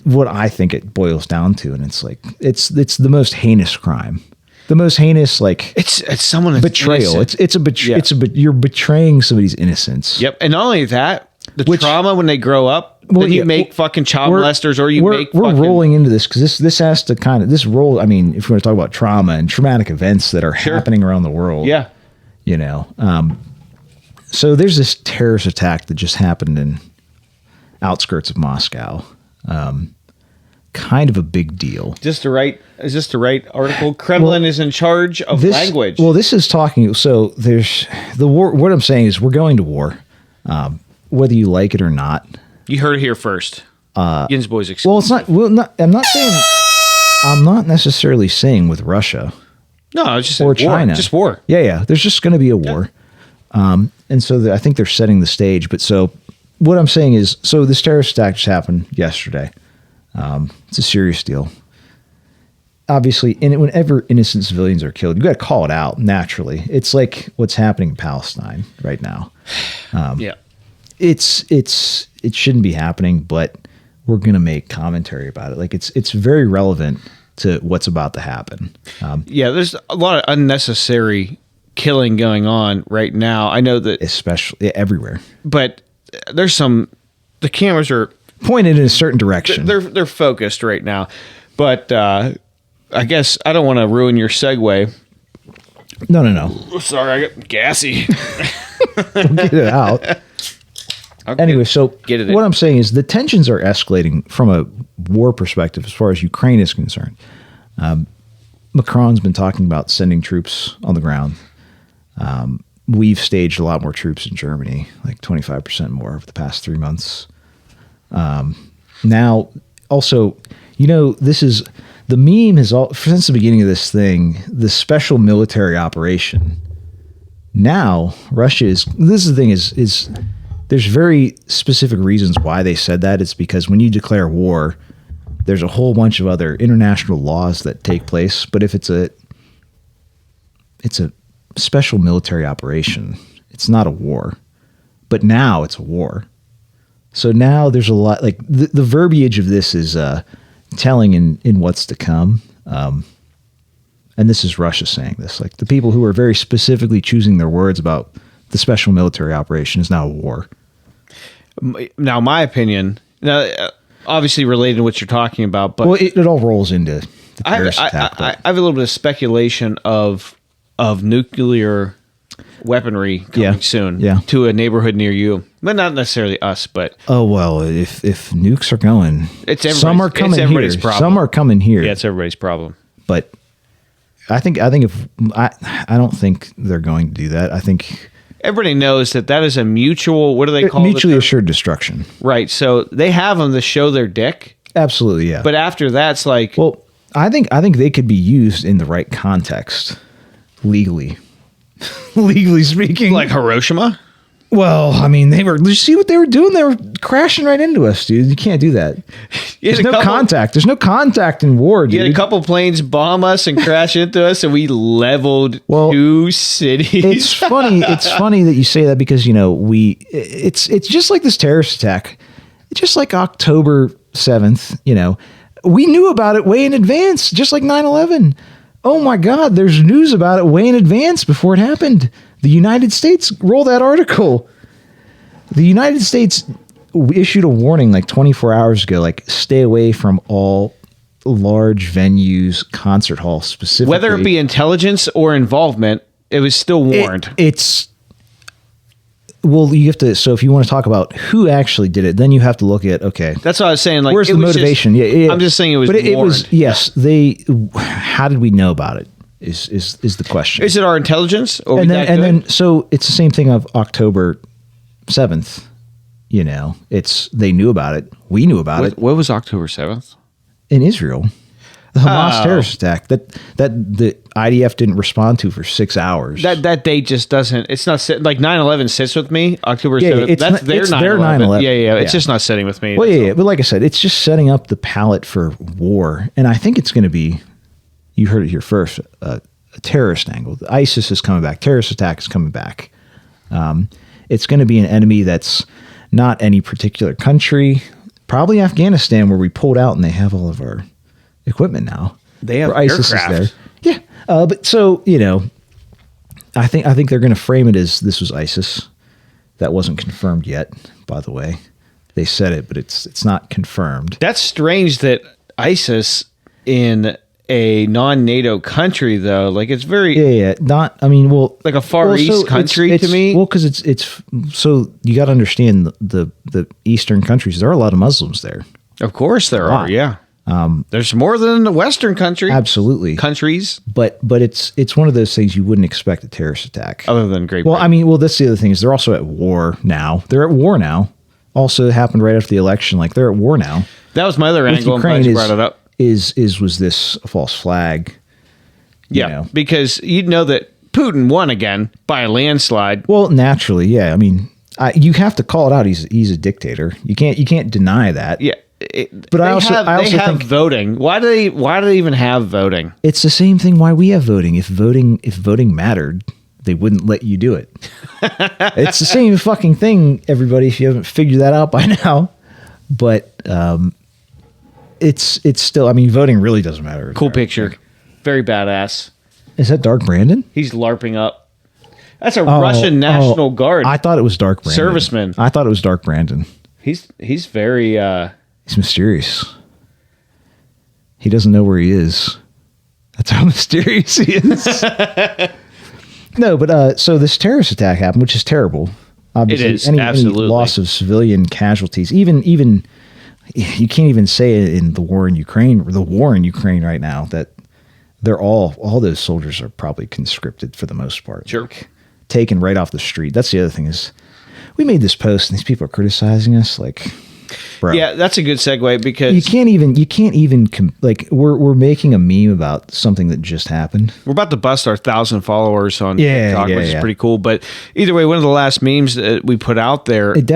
what I think it boils down to, and it's like it's the most heinous crime. The most heinous, like it's someone betrayal. Innocent. You're betraying somebody's innocence. Yep, and not only that, trauma when they grow up. You make fucking child molesters, or we're rolling into this because this has to this role. I mean, if we're going to talk about trauma and traumatic events that are happening around the world, so there's this terrorist attack that just happened in outskirts of Moscow. Kind of a big deal. Is this the right article? Kremlin is in charge of language. Well, this is talking. So there's the war. What I'm saying is we're going to war, whether you like it or not. You heard it here first. YINZBOYZ exclusive. Well, it's not. Well, I'm not saying. I'm not necessarily saying with Russia. No, I was just or China. Just war. Yeah. There's just going to be a war, and so I think they're setting the stage. But so what I'm saying is, so this terrorist attack just happened yesterday. It's a serious deal. Obviously, whenever innocent civilians are killed, you got to call it out. Naturally, it's like what's happening in Palestine right now. It shouldn't be happening, but we're going to make commentary about it. Like it's very relevant to what's about to happen. There's a lot of unnecessary killing going on right now. I know that especially everywhere, but there's the cameras are pointed in a certain direction. They're focused right now, but I guess I don't want to ruin your segue. No. Sorry, I got gassy. Get it out. Anyway, so what I'm saying is the tensions are escalating from a war perspective as far as Ukraine is concerned. Macron's been talking about sending troops on the ground. We've staged a lot more troops in Germany, like 25% more over the past 3 months. Now, also, this is the meme has since the beginning of this thing, the special military operation. Now, Russia is. This is the thing is. There's very specific reasons why they said that. It's because when you declare war, there's a whole bunch of other international laws that take place. But if it's a special military operation, it's not a war. But now it's a war. So now there's a lot, like the verbiage of this is telling in what's to come. And this is Russia saying this. Like the people who are very specifically choosing their words about the special military operation is now a war. Now, my opinion, obviously related to what you're talking about, but it all rolls into the terrorist attack. I have a little bit of speculation of nuclear weaponry coming soon to a neighborhood near you. But not necessarily us, but oh well, if nukes are going, some are coming here. Some are coming here. Yeah, it's everybody's problem. But I think if I don't think they're going to do that. I think everybody knows that is a mutual. What do they call it? Mutually assured destruction. Right. So they have them to show their dick. Absolutely, yeah. But after that's like, well, I think they could be used in the right context, legally speaking. Like Hiroshima. Well, I mean, did you see what they were doing? They were crashing right into us, dude. You can't do that. There's no contact. There's no contact in war, dude. You had a couple planes bomb us and crash into us, and we leveled 2 cities. It's funny. It's funny that you say that because, it's just like this terrorist attack. It's just like October 7th, we knew about it way in advance, just like 9/11. Oh my God, there's news about it way in advance before it happened. The United States, roll that article. The United States issued a warning like 24 hours ago, like stay away from all large venues, concert halls specifically. Whether it be intelligence or involvement, it was still warned. Well, you have to. So, if you want to talk about who actually did it, then you have to look at That's what I was saying. Like, where's the motivation? I'm just saying it was. But it was How did we know about it? Is the question? Is it our intelligence? Or then so it's the same thing of October 7th. They knew about it. We knew about it. What was October 7th in Israel? The Hamas terrorist attack that the IDF didn't respond to for 6 hours. That date just doesn't. It's not like 9/11 sits with me. October 7th. That's their 9/11. Yeah. It's just not sitting with me. Well, yeah. But like I said, it's just setting up the palette for war, and I think it's going to be. You heard it here first. A terrorist angle. ISIS is coming back. Terrorist attack is coming back. It's going to be an enemy that's not any particular country. Probably Afghanistan, where we pulled out and they have all of our equipment now. They have ISIS aircraft. is there. Yeah. But so, I think they're going to frame it as this was ISIS. That wasn't confirmed yet, by the way. They said it, but it's not confirmed. That's strange that ISIS in a non-NATO country, though, like it's very like a Far East country to me. Well, because it's so you got to understand the Eastern countries. There are a lot of Muslims there. Of course, there are. Yeah. There's more than the Western country. Absolutely. Countries. But it's one of those things you wouldn't expect a terrorist attack. Other than Great Britain. Well, that's the other thing is they're also at war now. They're at war now. Also happened right after the election. Like they're at war now. That was my other angle. I'm glad you brought it up. Was this a false flag? Yeah, because you'd know that Putin won again by a landslide. Well, naturally, yeah. You have to call it out. He's a dictator. You can't deny that. Yeah. But I also think voting. Why do they even have voting? It's the same thing why we have voting. If voting mattered, they wouldn't let you do it. It's the same fucking thing, everybody, if you haven't figured that out by now. But it's still, voting really doesn't matter. Cool picture. Very badass. Is that Dark Brandon? He's LARPing up. That's a Russian National Guard. I thought it was Dark Brandon. Serviceman. I thought it was Dark Brandon. He's very he's mysterious. He doesn't know where he is. That's how mysterious he is. No, but so this terrorist attack happened, which is terrible. Obviously, it is any absolutely loss of civilian casualties. Even you can't even say it in the war in Ukraine right now that they're all those soldiers are probably conscripted for the most part. Sure. Like, taken right off the street. That's the other thing is we made this post and these people are criticizing us like, bro. Yeah, that's a good segue because you can't even we're making a meme about something that just happened. We're about to bust our 1,000 followers on TikTok, which is pretty cool. But either way, one of the last memes that we put out there, it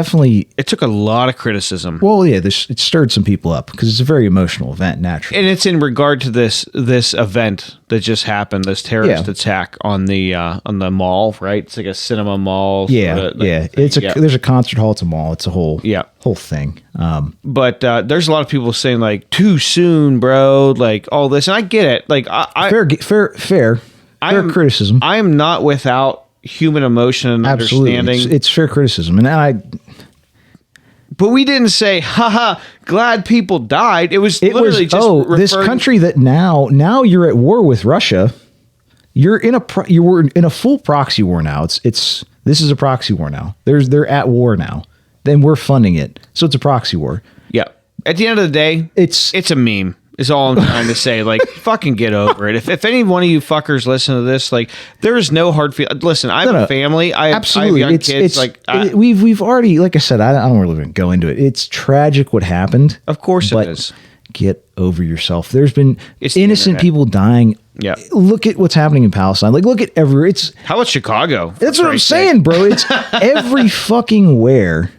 took a lot of criticism. Well, yeah, it stirred some people up because it's a very emotional event, naturally, and it's in regard to this event that just happened, this terrorist attack on the mall, right? It's like a cinema mall. Yeah, there's a concert hall. It's a mall. It's a whole thing. But there's a lot of people saying like too soon, bro. Like all this, and I get it. Like fair criticism. I am not without human emotion and understanding. It's fair criticism, and But we didn't say, haha, glad people died. It was literally just this country that now you're at war with Russia. You're in you're in a full proxy war now. This is a proxy war now. They're at war now. Then we're funding it, so it's a proxy war. Yeah. At the end of the day, it's a meme. Is all I'm trying to say. Like, fucking get over it. If any one of you fuckers listen to this, like, there is no hard feel. Listen, I have a family. I have young kids. We've already, like I said, I don't really go into it. It's tragic what happened. Of course it is. Get over yourself. There's been innocent people dying. Yeah. Look at what's happening in Palestine. Like, look at everywhere. How about Chicago? That's what I'm saying, bro. It's every fucking where.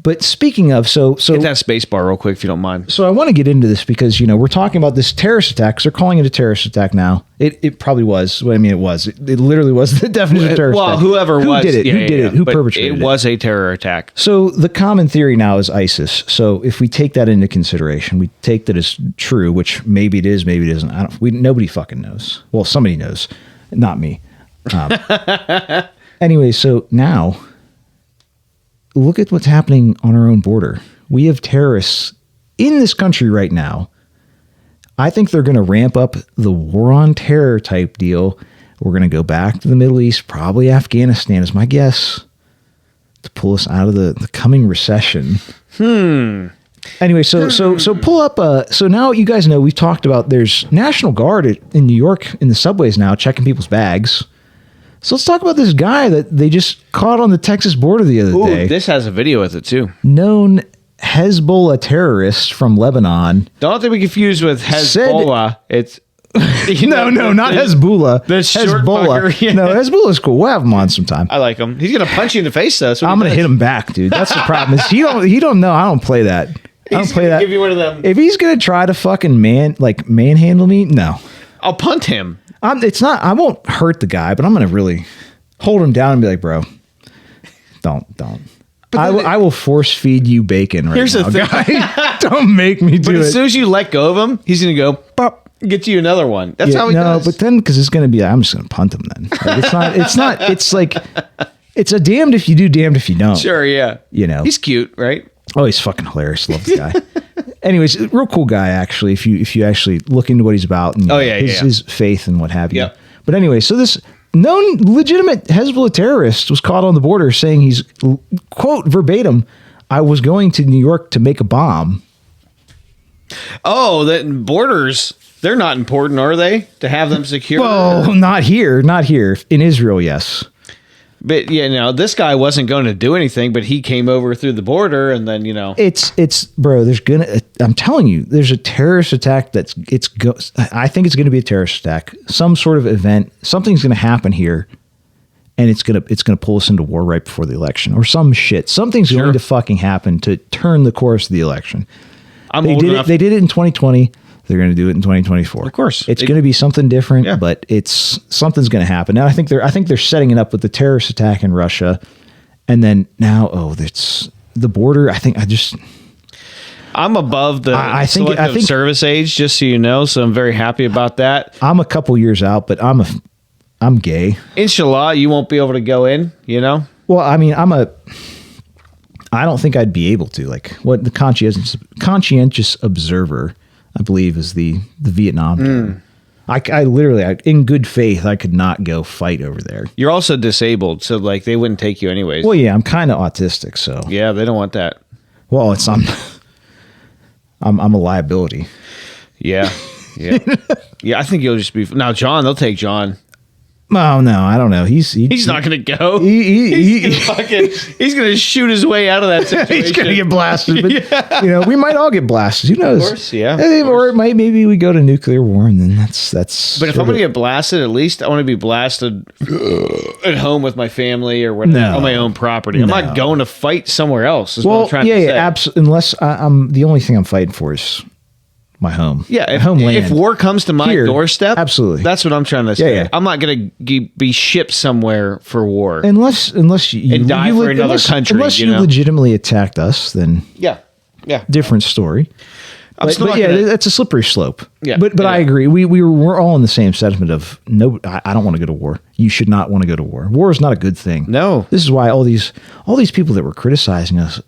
But speaking of, so hit that space bar real quick if you don't mind. So I want to get into this because, you know, we're talking about this terrorist attack. 'Cause they're calling it a terrorist attack now. It probably was. Well, I mean, it was. It literally was the definition of terrorist attack. Who did it? Who perpetrated it? It was a terror attack. So the common theory now is ISIS. So if we take that into consideration, we take that as true, which maybe it is, maybe it isn't. Nobody fucking knows. Well, somebody knows, not me. Anyway, so now look at what's happening on our own border. We have terrorists in this country right now. I think they're going to ramp up the war on terror type deal. We're going to go back to the Middle East, probably Afghanistan is my guess, to pull us out of the coming recession. Anyway, so pull up. So now you guys know we've talked about there's National Guard in New York in the subways now checking people's bags. So let's talk about this guy that they just caught on the Texas border the other day. This has a video with it too. Known Hezbollah terrorist from Lebanon. Don't have to be confused with Hezbollah. It's no, not Hezbollah. Hezbollah. Yeah. No, Hezbollah's cool. We'll have him on sometime. I like him. He's gonna punch you in the face though. I'm gonna hit him back, dude. That's the problem. Is he don't know. I don't play that. I don't play that. Give you one of them. If he's gonna try to fucking manhandle me, no. I'll punt him. I won't hurt the guy, but I'm going to really hold him down and be like, bro, don't. I will force feed you bacon right here's now, the thing. guy. Don't make me do it. But as soon as you let go of him, he's going to go, pop, get you another one. That's how he does. No, but then, because it's going to be, I'm just going to punt him then. Like, it's like, it's a damned if you do, damned if you don't. Sure, yeah. You know. He's cute, right? Oh, he's fucking hilarious. Love this guy. Anyways, real cool guy, actually, if you actually look into what he's about and his faith and what have you. Yeah. But anyway, so this known legitimate Hezbollah terrorist was caught on the border saying he's, quote, verbatim, I was going to New York to make a bomb. Oh, that borders, they're not important, are they? To have them secure? Well, not here. In Israel, yes. But this guy wasn't going to do anything, but he came over through the border, and then it's bro. I'm telling you, there's a terrorist attack. I think it's gonna be a terrorist attack. Some sort of event. Something's gonna happen here, and it's gonna pull us into war right before the election, or some shit. Something's going to fucking happen to turn the course of the election. They did it in 2020. They're going to do it in 2024. Of course, it's going to be something different, but something's going to happen. Now, I think they're setting it up with the terrorist attack in Russia, and then now, it's the border. I'm above the selective service age, just so you know. So I'm very happy about that. I'm a couple years out, but I'm gay. Inshallah, you won't be able to go in. Well, I mean, I don't think I'd be able to. Like, what the conscientious observer, I believe, is the Vietnam term. I literally, in good faith, I could not go fight over there. You're also disabled, so like they wouldn't take you anyways. Well, yeah, I'm kind of autistic, so yeah, they don't want that. Well, I'm a liability. Yeah. Yeah. I think you'll just be now. John, they'll take John. Oh no, I don't know. He's not going to go. He's going to shoot his way out of that situation. He's going to get blasted. But, we might all get blasted. Who knows? Of course, yeah. Or maybe we go to nuclear war, and then that's. But if I'm going to get blasted, at least I want to be blasted at home with my family or whatever, on my own property. I'm not going to fight somewhere else. Is what I'm trying to say. Absolutely. Unless I'm the only thing I'm fighting for is my home. Yeah, homeland. If war comes to my doorstep, absolutely. That's what I'm trying to say. Yeah. I'm not going to be shipped somewhere for war. Unless you die for another country. Unless you legitimately attacked us, then yeah. Different story. But yeah, that's a slippery slope. Yeah, but I agree. We're all in the same sentiment of no. I don't want to go to war. You should not want to go to war. War is not a good thing. No. This is why all these people that were criticizing us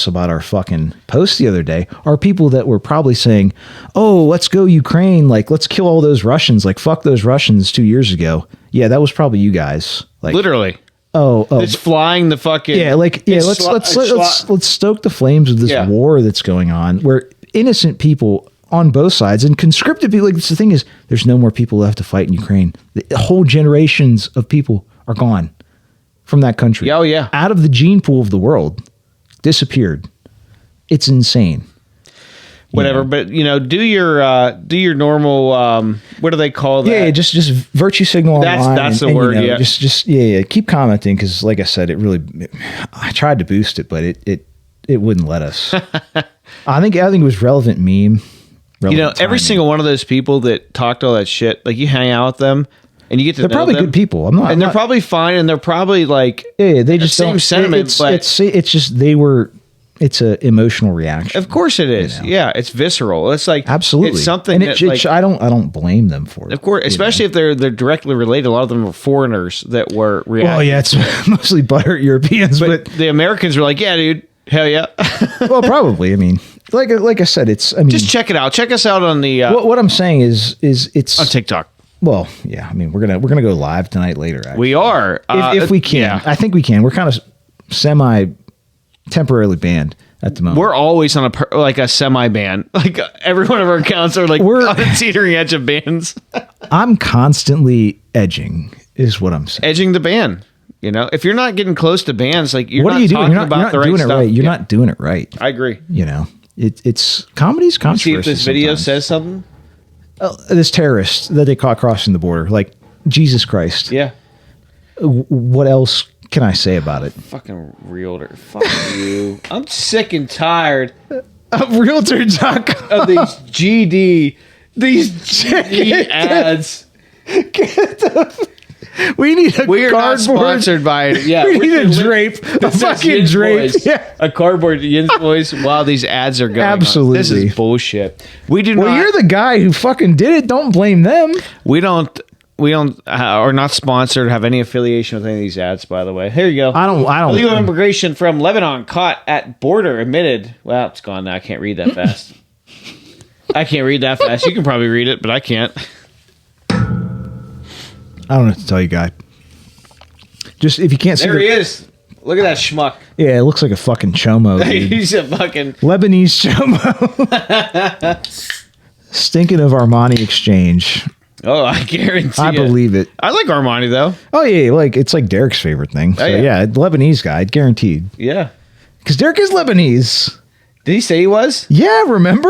about our fucking post the other day are people that were probably saying, "Oh, let's go Ukraine. Like, let's kill all those Russians. Like, fuck those Russians 2 years ago." Yeah, that was probably you guys. Like, literally. Oh, it's flying the fucking let's stoke the flames of this war that's going on where innocent people on both sides and conscripted people. Like, the thing is, there's no more people left to fight in Ukraine. The whole generations of people are gone from that country. Oh yeah, out of the gene pool of the world, disappeared. It's insane. Whatever, but do your normal what do they call that? Yeah, just virtue signal online. That's the word. Yeah, just keep commenting because, like I said, I tried to boost it, but it wouldn't let us. I think it was relevant meme. Every single one of those people that talked all that shit, like you hang out with them and you get to know them. They're probably good people. They're probably fine, and they're probably like they just same sentiment. It's just they were. It's an emotional reaction. Of course it is. Yeah, it's visceral. It's like absolutely. It's something that I don't blame them for it. Of course, especially if they're directly related. A lot of them were foreigners that were reacting. Well, yeah, it's mostly butthurt Europeans, but the Americans were like, "Yeah, dude, hell yeah." Well, probably. I mean, like I said, just check it out. Check us out on the. What I'm saying is it's on TikTok. Well, yeah. I mean, we're gonna go live tonight later. Actually. We are if we can. Yeah. I think we can. We're kind of temporarily banned at the moment. We're always on a semi ban. Like every one of our accounts are we're on the teetering edge of bans. I'm constantly edging, is what I'm saying. Edging the ban. If you're not getting close to bans, like what are you doing? You're not doing it right. You're not doing it right. I agree. It's comedy's controversy. See if this video says something. This terrorist that they caught crossing the border, like Jesus Christ. Yeah. What else can I say about it? Fucking realtor. Fuck you. I'm sick and tired of realtor.com. Of these GD ads. We need a We are cardboard. not sponsored by it. Yeah, we need a drape. A fucking drape. Yeah. A cardboard YINZBOYZ while these ads are going Absolutely. on. This is bullshit. We do not. Well, you're the guy who fucking did it. Don't blame them. We don't are not sponsored, have any affiliation with any of these ads, by the way. Here you go. I don't. Illegal immigration from Lebanon caught at border admitted. Well, it's gone now. I can't read that fast. I can't read that fast. You can probably read it, but I can't. I don't know what to tell you, guy. Just if you can't see. There he is. Look at that schmuck. Yeah, it looks like a fucking chomo. Dude. He's a fucking Lebanese chomo. Stinking of Armani Exchange. Oh, I guarantee I believe it. I like Armani though. Oh yeah, it's like Derek's favorite thing. So yeah, Lebanese guy, guaranteed. Yeah, because Derek is Lebanese. Did he say he was? Yeah, remember?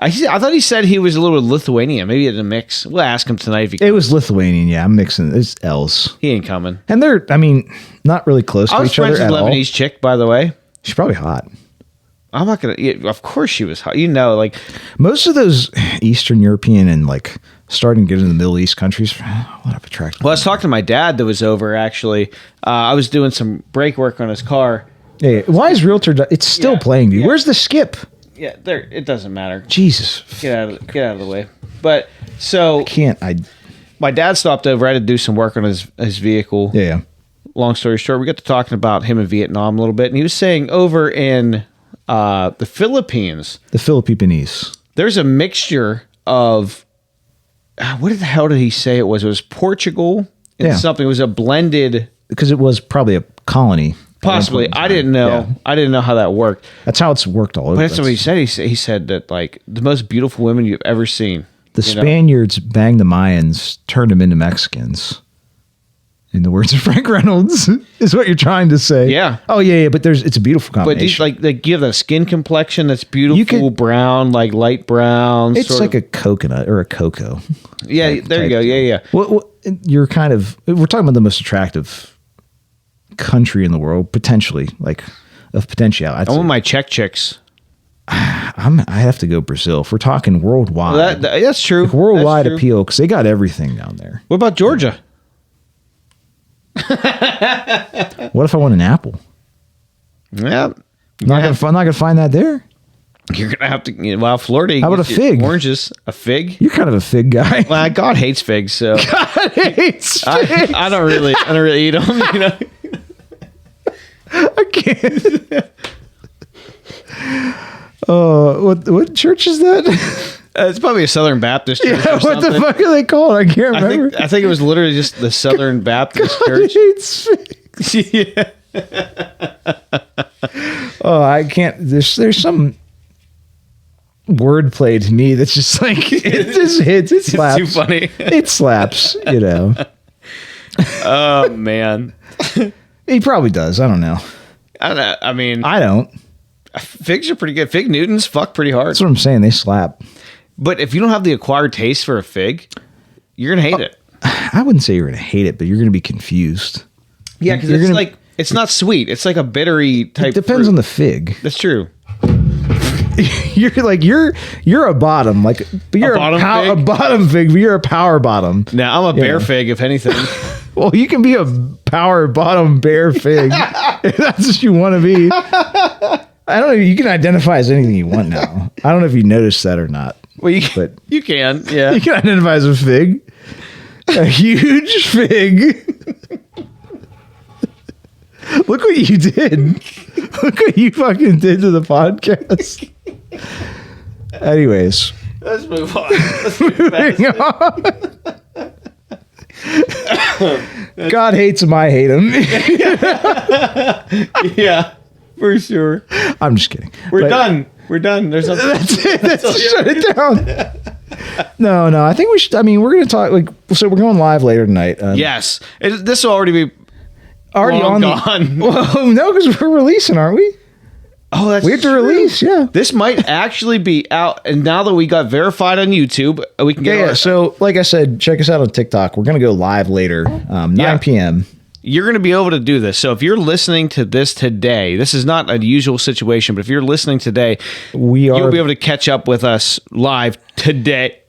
I thought he said he was a little Lithuanian. Maybe it's a mix. We'll ask him tonight if he. It was Lithuanian. Yeah, I'm mixing. It's L's. He ain't coming. And they're, not really close to each other at all. I was friends with a Lebanese chick, by the way. She's probably hot. I'm not gonna. Yeah, of course she was hot. Most of those Eastern European and starting to get into the Middle East countries, a lot of attractive. Well, I was talking to my dad that was over actually. I was doing some brake work on his car. Hey, why is Realtor? It's still playing, dude. Yeah. Where's the skip? Yeah, there. It doesn't matter. Jesus, get out of the way. But so my dad stopped over. I had to do some work on his vehicle. Yeah. Long story short, we got to talking about him in Vietnam a little bit, and he was saying over in the Philippines, the Philippines, there's a mixture of what the hell did he say it was? It was Portugal and something. It was a blended because it was probably a colony. Possibly. I didn't know. Yeah. I didn't know how that worked. That's how it's worked all over. But that's what he said. He said that the most beautiful women you've ever seen. The Spaniards banged the Mayans, turned them into Mexicans. In the words of Frank Reynolds, is what you're trying to say. Yeah. Oh yeah. But it's a beautiful combination. But they give a skin complexion that's beautiful, brown, light brown. It's like a coconut or a cocoa. Yeah. There you go. Yeah. Well, we're talking about the most attractive country in the world, potentially, of potential. I want my Czech chicks. I have to go Brazil. If we're talking worldwide, well, that's true. Worldwide appeal, because they got everything down there. What about Georgia? What if I want an apple? Yeah, I'm not gonna find that there. You're gonna have to. Well, Florida. How about a fig? Oranges. A fig. You're kind of a fig guy. Well, God hates figs, so God hates figs. I don't really eat them. You know. I can't. Oh, what church is that? It's probably a Southern Baptist church. Yeah, or what something. the fuck are they called? I can't remember. I think it was literally just the Southern Baptist God church. hates figs. Yeah. Oh, I can't. There's some wordplay to me that's just like it just hits. It slaps. It's too funny. It slaps. You know. Oh man. He probably does. I don't know. I don't know. I mean, I don't. figs are pretty good. Fig Newtons fuck pretty hard. That's what I'm saying. They slap. But if you don't have the acquired taste for a fig, you're gonna hate it. I wouldn't say you're gonna hate it, but you're gonna be confused. Yeah, because You're it's gonna- like it's not sweet. It's like a bittery type. It depends fruit. on the fig. That's true. You're a bottom, like but you're bottom fig? a bottom fig, but you're a power bottom. Now I'm a bear Yeah. fig, if anything. Well, you can be a power bottom bear fig if that's what you want to be. I don't know. You can identify as anything you want now. I don't know if you noticed that or not. Well, But you can, yeah. you can identify as a fig, a huge fig. Look what you did. Look what you fucking did to the podcast. Anyways, Let's move on. Let's move past it. God hates him. I hate him. Yeah, for sure. I'm just kidding. We're But done. We're done. There's nothing. That's it. Shut it down. No. I think we should. I mean, we're going to talk. Like, so we're going live later tonight. Yes, this will already be Already long on gone. Well, no, because we're releasing, aren't we? Oh, that's We have to true. release. Yeah. This might actually be out, and now that we got verified on YouTube, we can get. Yeah. our- So, like I said, check us out on TikTok. We're going to go live later, 9 p.m. You're going to be able to do this. So if you're listening to this today, this is not a usual situation, but if you're listening today, you'll be able to catch up with us live today.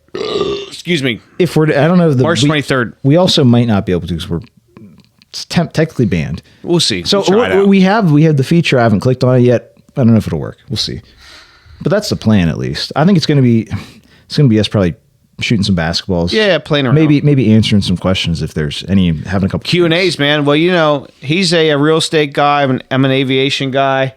Excuse me. If we're, I don't know, March 23rd. We also might not be able to because we're technically banned. We'll see. So We'll try it out. we have the feature. I haven't clicked on it yet. I don't know if it'll work. We'll see. But that's the plan, at least. I think it's going to be us probably shooting some basketballs. Yeah, playing around. Maybe answering some questions if there's any. Having a couple Q&As, man. Well, you know, he's a real estate guy. I'm an aviation guy.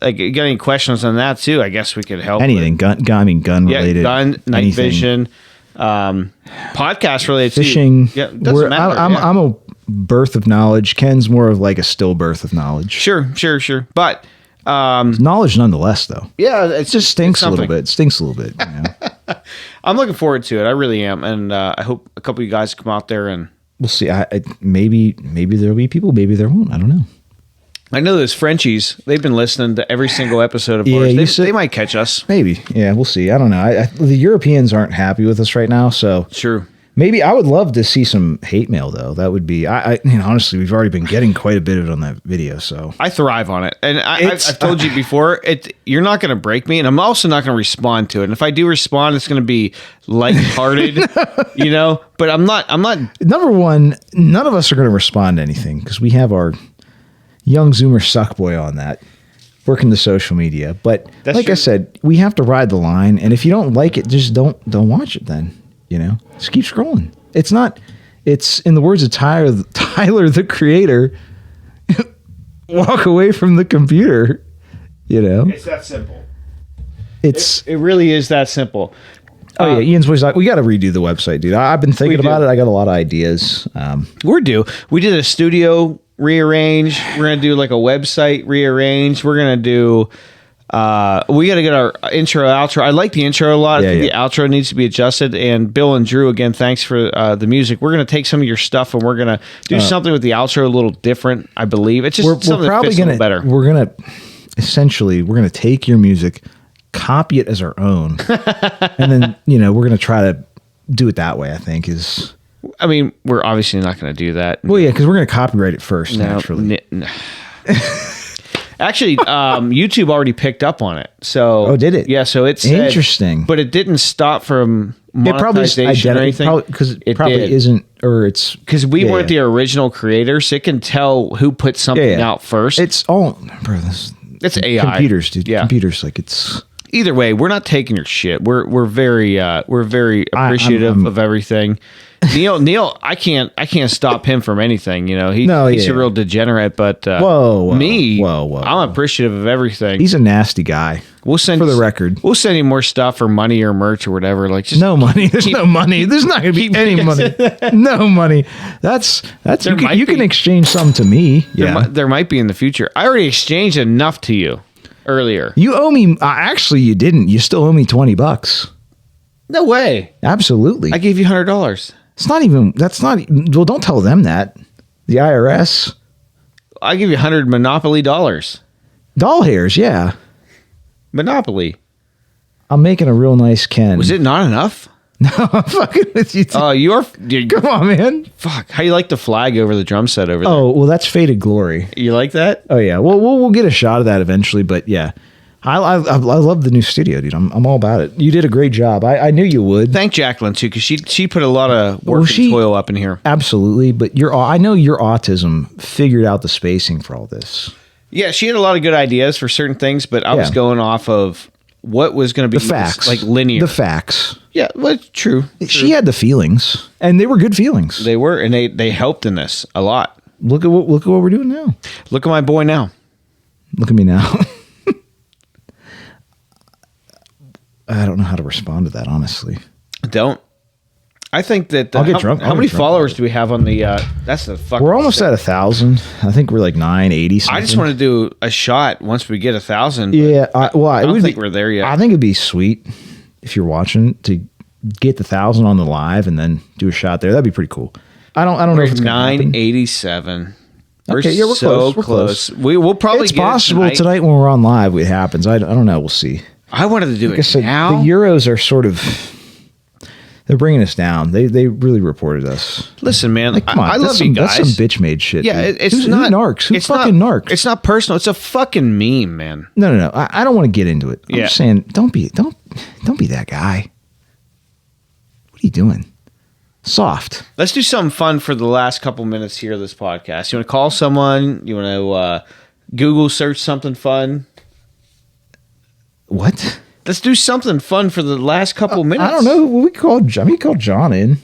Like, you got any questions on that too? I guess we could help. anything gun Yeah, related. gun, night anything. vision, podcast related, Fishing. Too. Yeah, it doesn't matter. I'm a birth of knowledge. Ken's more of like a stillbirth of knowledge. Sure. But Knowledge nonetheless, though. yeah, It just stinks a little something. bit. It stinks a little bit. You know? I'm looking forward to it. I really am, and I hope a couple of you guys come out there and. We'll see. Maybe there'll be people. Maybe there won't. I don't know. I know those Frenchies. They've been listening to every single episode of Yeah, ours. you said- They might catch us. Maybe. Yeah, we'll see. I don't know. The Europeans aren't happy with us right now, so True. maybe I would love to see some hate mail though. That would be. Honestly, we've already been getting quite a bit of it on that video. So I thrive on it, and It's- I've told you before. You're not going to break me, and I'm also not going to respond to it. And if I do respond, it's going to be lighthearted, you know. But I'm not. number one, none of us are going to respond to anything because we have our young Zoomer suckboy on that, working the social media. But That's like I true. said, we have to ride the line, and if you don't like it, just don't watch it. Then just keep scrolling. It's not. It's in the words of Tyler the Creator. Walk away from the computer. It's that simple. It's It really is that simple. oh yeah, YINZBOYZ. We got to redo the website, dude. I've been thinking We do. about it. I got a lot of ideas. We're due. We did a studio rearrange. We're gonna do like a website rearrange. We're gonna do. We got to get our intro, outro. I like the intro a lot. I think the outro needs to be adjusted. And Bill and Drew, again, thanks for the music. We're gonna take some of your stuff and we're gonna do something with the outro a little different. I believe it's just something that fits a little better. We're gonna take your music, copy it as our own, and then we're gonna try to do it that way. I think is I mean, we're obviously not gonna do that. well, yeah, because we're gonna copyright it first naturally. Actually, YouTube already picked up on it. So, Oh, did it? Yeah. So it's Interesting. but it didn't stop from It probably monetization or anything because it It probably did. isn't, or it's Because we yeah, weren't the original creators, it can tell who put something yeah. out first. It's all bro. This It's AI. computers, dude. Yeah. Computers, like it's Either way, we're not taking your shit. We're very appreciative of everything. Neil, I can't stop him from anything. You know, he's a real degenerate, but whoa, I'm appreciative of everything. He's a nasty guy. We'll send for the record. We'll send him more stuff or money or merch or whatever. Like just no money. There's no money. There's not going to be any money. No money. That's you can exchange some to me. Yeah, there might be in the future. I already exchanged enough to you earlier. You owe me. Actually, you didn't. You still owe me $20. No way. Absolutely. I gave you $100. It's not even. That's not. Well, don't tell them that. The IRS. I give you 100 Monopoly dollars. Doll hairs. Yeah. Monopoly. I'm making a real nice Ken. Was it not enough? No, I'm fucking with you. Oh, come on, man. Fuck. How you like the flag over the drum set over there? Oh, well, that's Faded Glory. You like that? Oh yeah. Well, we'll get a shot of that eventually. But yeah, I love the new studio, dude. I'm all about it. You did a great job. I knew you would. Thank Jacqueline too, because she put a lot of work and toil up in here. Absolutely. But I know your autism figured out the spacing for all this. Yeah, she had a lot of good ideas for certain things, but I was going off of what was going to be the facts, like linear. The facts. Yeah, well, true. She had the feelings, and they were good feelings. They were, and they helped in this a lot. Look at what we're doing now. Look at my boy now. Look at me now. I don't know how to respond to that, honestly. Don't. I think that I'll get drunk. How many followers do we have on the? That's the fucking. We're almost at 1,000. I think we're like 980. Something. I just want to do a shot once we get 1,000. Yeah, I don't think we're there yet. I think it'd be sweet if you're watching to get the 1,000 on the live and then do a shot there. That'd be pretty cool. I don't know if it's 987. Okay, yeah, we're so close. We'll probably. It's possible tonight when we're on live it happens. I don't know. We'll see. I wanted to do it now. The Euros are sort of. They're bringing us down. They really reported us. Listen, man, come on, I love you guys. That's some bitch made shit. Yeah, dude. it's not narcs. Who's fucking narcs? It's not personal. It's a fucking meme, man. No. I don't want to get into it. I'm just saying, don't be that guy. What are you doing? Soft. Let's do something fun for the last couple minutes here of this podcast. You want to call someone? You want to Google search something fun? What? Let's do something fun for the last couple minutes. I don't know. We called John in.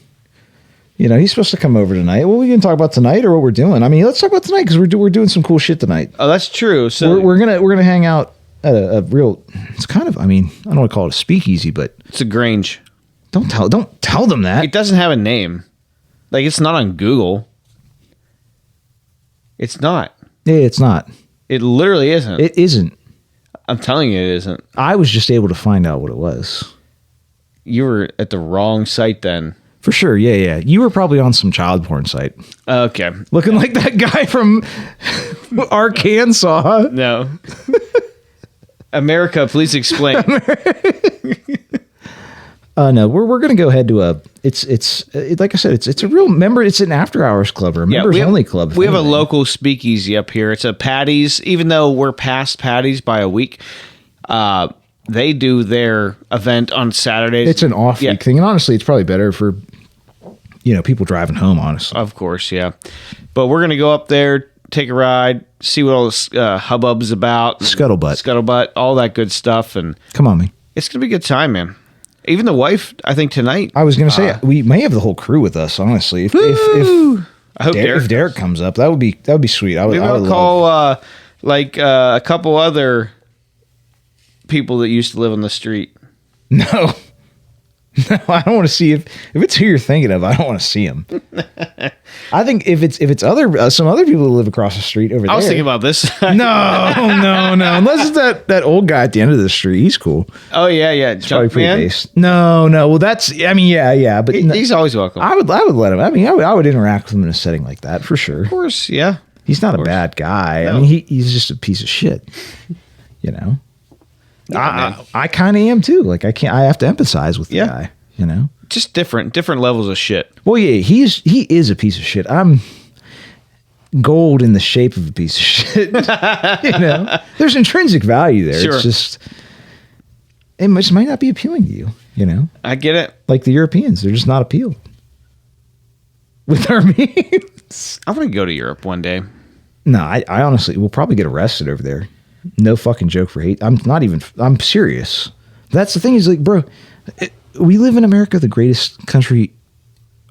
You know, he's supposed to come over tonight. What are we going to talk about tonight, or what we're doing? I mean, let's talk about tonight because we're doing some cool shit tonight. Oh, that's true. So we're gonna hang out at a real. It's kind of. I mean, I don't want to call it a speakeasy, but it's a Grange. Don't tell them that. It doesn't have a name. Like, it's not on Google. It's not. Yeah, it's not. It literally isn't. It isn't. I'm telling you, it isn't. I was just able to find out what it was. You were at the wrong site then. For sure, yeah. You were probably on some child porn site. Okay. Looking like that guy from Arkansas. No. America, please explain. No, we're gonna go ahead to it's like I said, it's a real member. It's an after hours club or a members only club. We have a local speakeasy up here. It's a Patty's. Even though we're past Patty's by a week, they do their event on Saturdays. It's an off week thing, and honestly, it's probably better for people driving home. Honestly, of course, yeah. But we're gonna go up there, take a ride, see what all this hubbub is about, scuttlebutt, all that good stuff, and come on, man, it's gonna be a good time, man. Even the wife, I think tonight. I was going to say we may have the whole crew with us. Honestly, if I hope Derek comes up, that would be sweet. Maybe I'll call a couple other people that used to live on the street. No, I don't want to see if it's who you're thinking of. I don't want to see him. I think if it's some other people who live across the street over there. I was thinking about this. No. Unless it's that old guy at the end of the street. He's cool. Oh yeah. Probably pretty based. No. Well, that's. I mean, yeah. But he's always welcome. I would let him. I mean, I would interact with him in a setting like that for sure. Of course, yeah. He's not a bad guy. No. I mean, he's just a piece of shit. I kind of am too. Like I have to empathize with the guy. Just different levels of shit. Well, yeah, he is a piece of shit. I'm gold in the shape of a piece of shit. There's intrinsic value there. Sure. It's just it just might not be appealing to you. I get it. Like the Europeans, they're just not appealed with our memes. I'm gonna go to Europe one day. No, I honestly will probably get arrested over there. No fucking joke for hate. I'm serious. That's the thing is like, bro, we live in America, the greatest country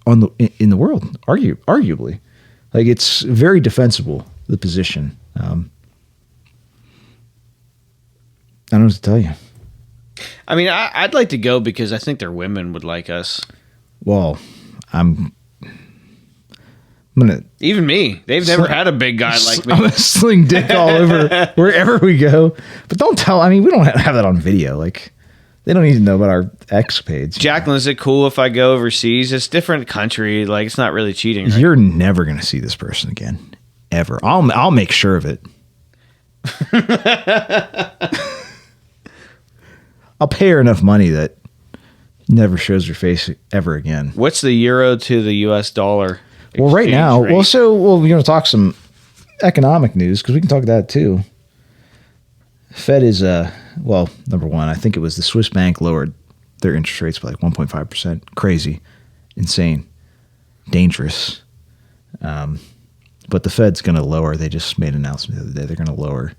in the world, arguably. Like, it's very defensible, the position. I don't know what to tell you. I mean, I'd like to go because I think their women would like us. Well, I'm gonna even me. They've never had a big guy like me. I'm gonna sling dick all over wherever we go. But don't tell. I mean, we don't have that on video. Like, they don't need to know about our X page. Jacqueline, is it cool if I go overseas? It's a different country. Like, it's not really cheating. Right? You're never gonna see this person again, ever. I'll make sure of it. I'll pay her enough money that never shows her face ever again. What's the euro to the U.S. dollar? Well, right now, rate? we're going to talk some economic news because we can talk that too. Fed is, number one, I think it was the Swiss bank lowered their interest rates by like 1.5%. Crazy, insane, dangerous. But the Fed's going to lower. They just made an announcement the other day. They're going to lower.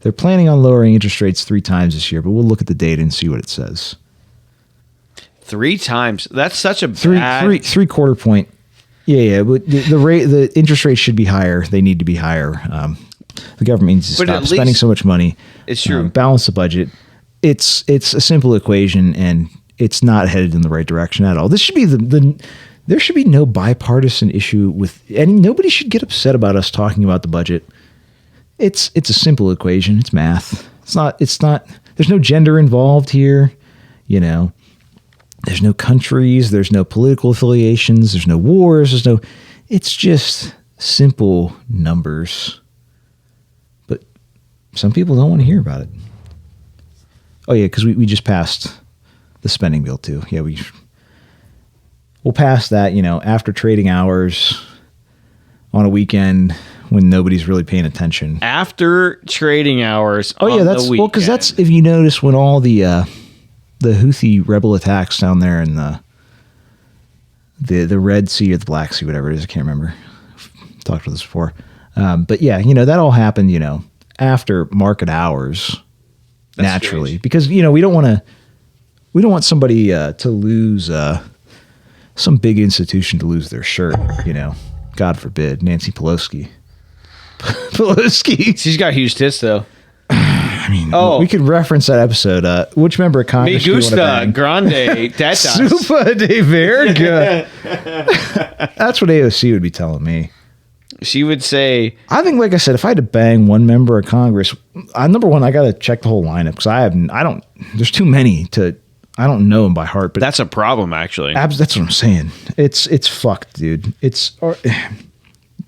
They're planning on lowering interest rates 3 times this year, but we'll look at the data and see what it says. 3 times? That's such a bad... Three quarter point. Yeah. But the interest rate should be higher. They need to be higher. The government needs to stop spending so much money. It's true. Balance the budget. It's a simple equation, and it's not headed in the right direction at all. This should be there should be no bipartisan issue with, and nobody should get upset about us talking about the budget. It's a simple equation. It's math. It's not, there's no gender involved here. You know, there's no countries, there's no political affiliations, there's no wars, it's just simple numbers. But some people don't want to hear about it. Oh yeah, because we just passed the spending bill too. Yeah, we'll pass that, after trading hours on a weekend when nobody's really paying attention. After trading hours. Oh yeah, that's because that's, if you notice, when all the Houthi rebel attacks down there in the Red Sea or the Black Sea, whatever it is, I can't remember. I've talked about this before. But yeah, that all happened, after market hours. That's naturally strange. Because we don't want somebody to lose some big institution to lose their shirt. God forbid, Nancy Pelosi. She's got huge tits though. I mean, we could reference that episode. Which member of Congress? Me gusta grande tetas. Super de verga. That's what AOC would be telling me. She would say, I think, like I said, if I had to bang one member of Congress, number one, I got to check the whole lineup because there's too many I don't know them by heart. But that's a problem, actually. That's what I'm saying. It's fucked, dude. It's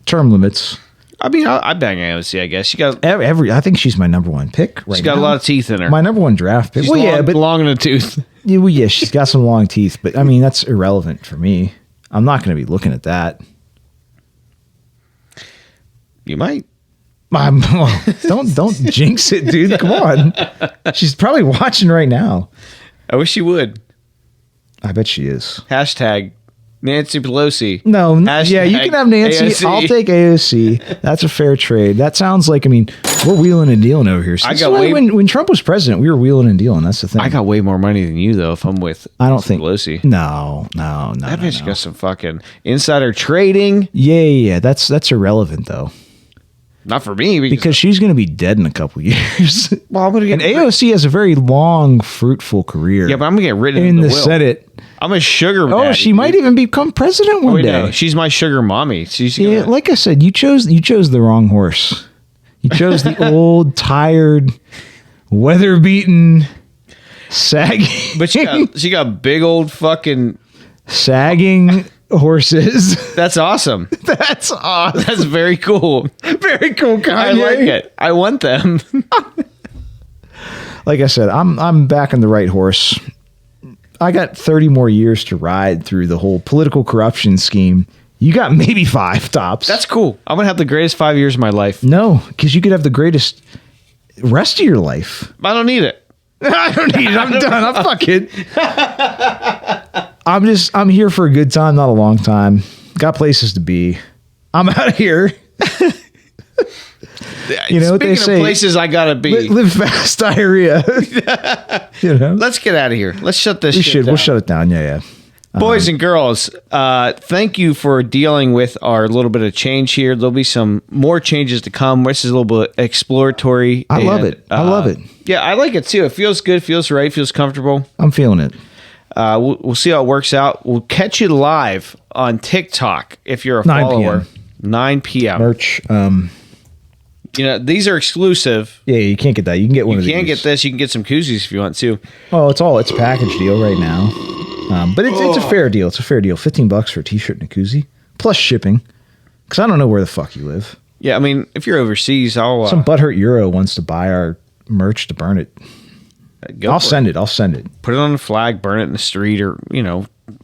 term limits. I mean, I bang AOC, I guess. She got I think she's my number one pick right now. She's got a lot of teeth in her. My number one draft pick. She's long in the tooth. Yeah, she's got some long teeth, but I mean, that's irrelevant for me. I'm not going to be looking at that. You might. Don't jinx it, dude. Come on. She's probably watching right now. I wish she would. I bet she is. Hashtag Nancy Pelosi. No, yeah, you can have Nancy. AOC. I'll take AOC. That's a fair trade. That sounds like, we're wheeling and dealing over here. When Trump was president, we were wheeling and dealing. That's the thing. I got way more money than you, though, if I'm with Pelosi. No. That bitch got some fucking insider trading. Yeah. That's irrelevant, though. Not for me. Because she's going to be dead in a couple years. Well, I'm gonna get AOC has a very long, fruitful career. Yeah, but I'm going to get rid of in the Senate. I'm a sugar daddy. Oh, she might even become president one day. No. She's my sugar mommy. Like I said, you chose the wrong horse. You chose the old, tired, weather-beaten, sagging. But she got big old fucking sagging horses. That's awesome. That's awesome. That's very cool. Very cool, Kanye. I like it. I want them. Like I said, I'm backing the right horse. I got 30 more years to ride through the whole political corruption scheme. You got maybe 5 tops. That's cool. I'm gonna have the greatest 5 years of my life. No, because you could have the greatest rest of your life. I don't need it. I don't need it. I'm done. I'm fucking. I'm here for a good time, not a long time. Got places to be. I'm out of here. You know what they Speaking say? of places I gotta be. Live fast, diarrhea. You know? Let's get out of here. Let's shut this We shit should. down. We'll shut it down. Yeah. Boys and girls, thank you for dealing with our little bit of change here. There'll be some more changes to come. This is a little bit exploratory. I love it. I love it. Yeah, I like it too. It feels good, feels right, feels comfortable. I'm feeling it. We'll see how it works out. We'll catch you live on TikTok if you're a 9 follower. p.m. 9 p.m. Merch. These are exclusive. Yeah, you can't get that. You can get one of You these. can't get this. You can get some koozies if you want to. Oh, it's a package deal right now. But it's a fair deal. It's a fair deal. $15 for a t-shirt and a koozie. Plus shipping. Because I don't know where the fuck you live. Yeah, I mean, if you're overseas, I'll... Some butthurt Euro wants to buy our merch to burn it. I'll send it. Put it on a flag, burn it in the street, or,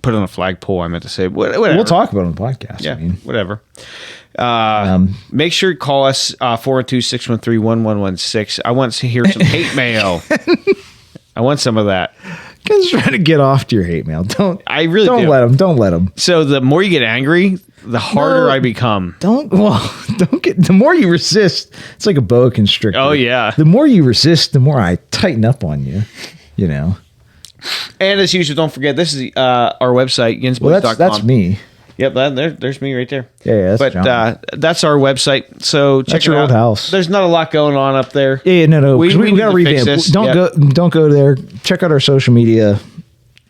put it on a flagpole, I meant to say. Whatever. We'll talk about it on the podcast. Yeah, I mean. whatever. Make sure to call us 412-613-1116. I want to hear some hate mail. I want some of that. Ken's trying to get off to your hate mail. Don't Don't let him. So the more you get angry, the harder I become. Don't get, the more you resist, it's like a boa constrictor. Oh, yeah. The more you resist, the more I tighten up on you, And as usual, don't forget, this is our website, YINZBOYZ.com. Well, that's me. Yep, there's me right there. Yeah, that's John. That's our website. So check That's your it out. old house. There's not a lot going on up there. Yeah, no. We We got to need to fix revamp. this. Don't go there. Check out our social media,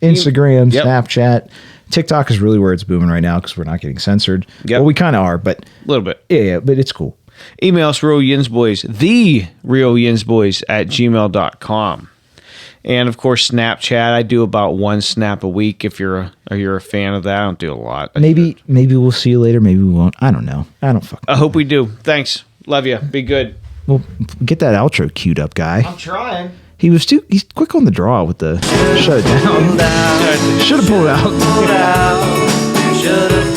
Instagram, Yep. Snapchat. TikTok is really where it's booming right now because we're not getting censored. Yep. Well, we kind of are, but A little bit. yeah, but it's cool. Email us, RealYinzBoys, TheRealYinzBoys@gmail.com. And of course, Snapchat. I do about one snap a week. If you're a fan of that, I don't do a lot. Maybe we'll see you later. Maybe we won't. I don't know. I don't fucking. I hope we do. Thanks. Love you. Be good. Well, get that outro queued up, guy. I'm trying. He's quick on the draw with the shut it down. Should have pulled it out. Should have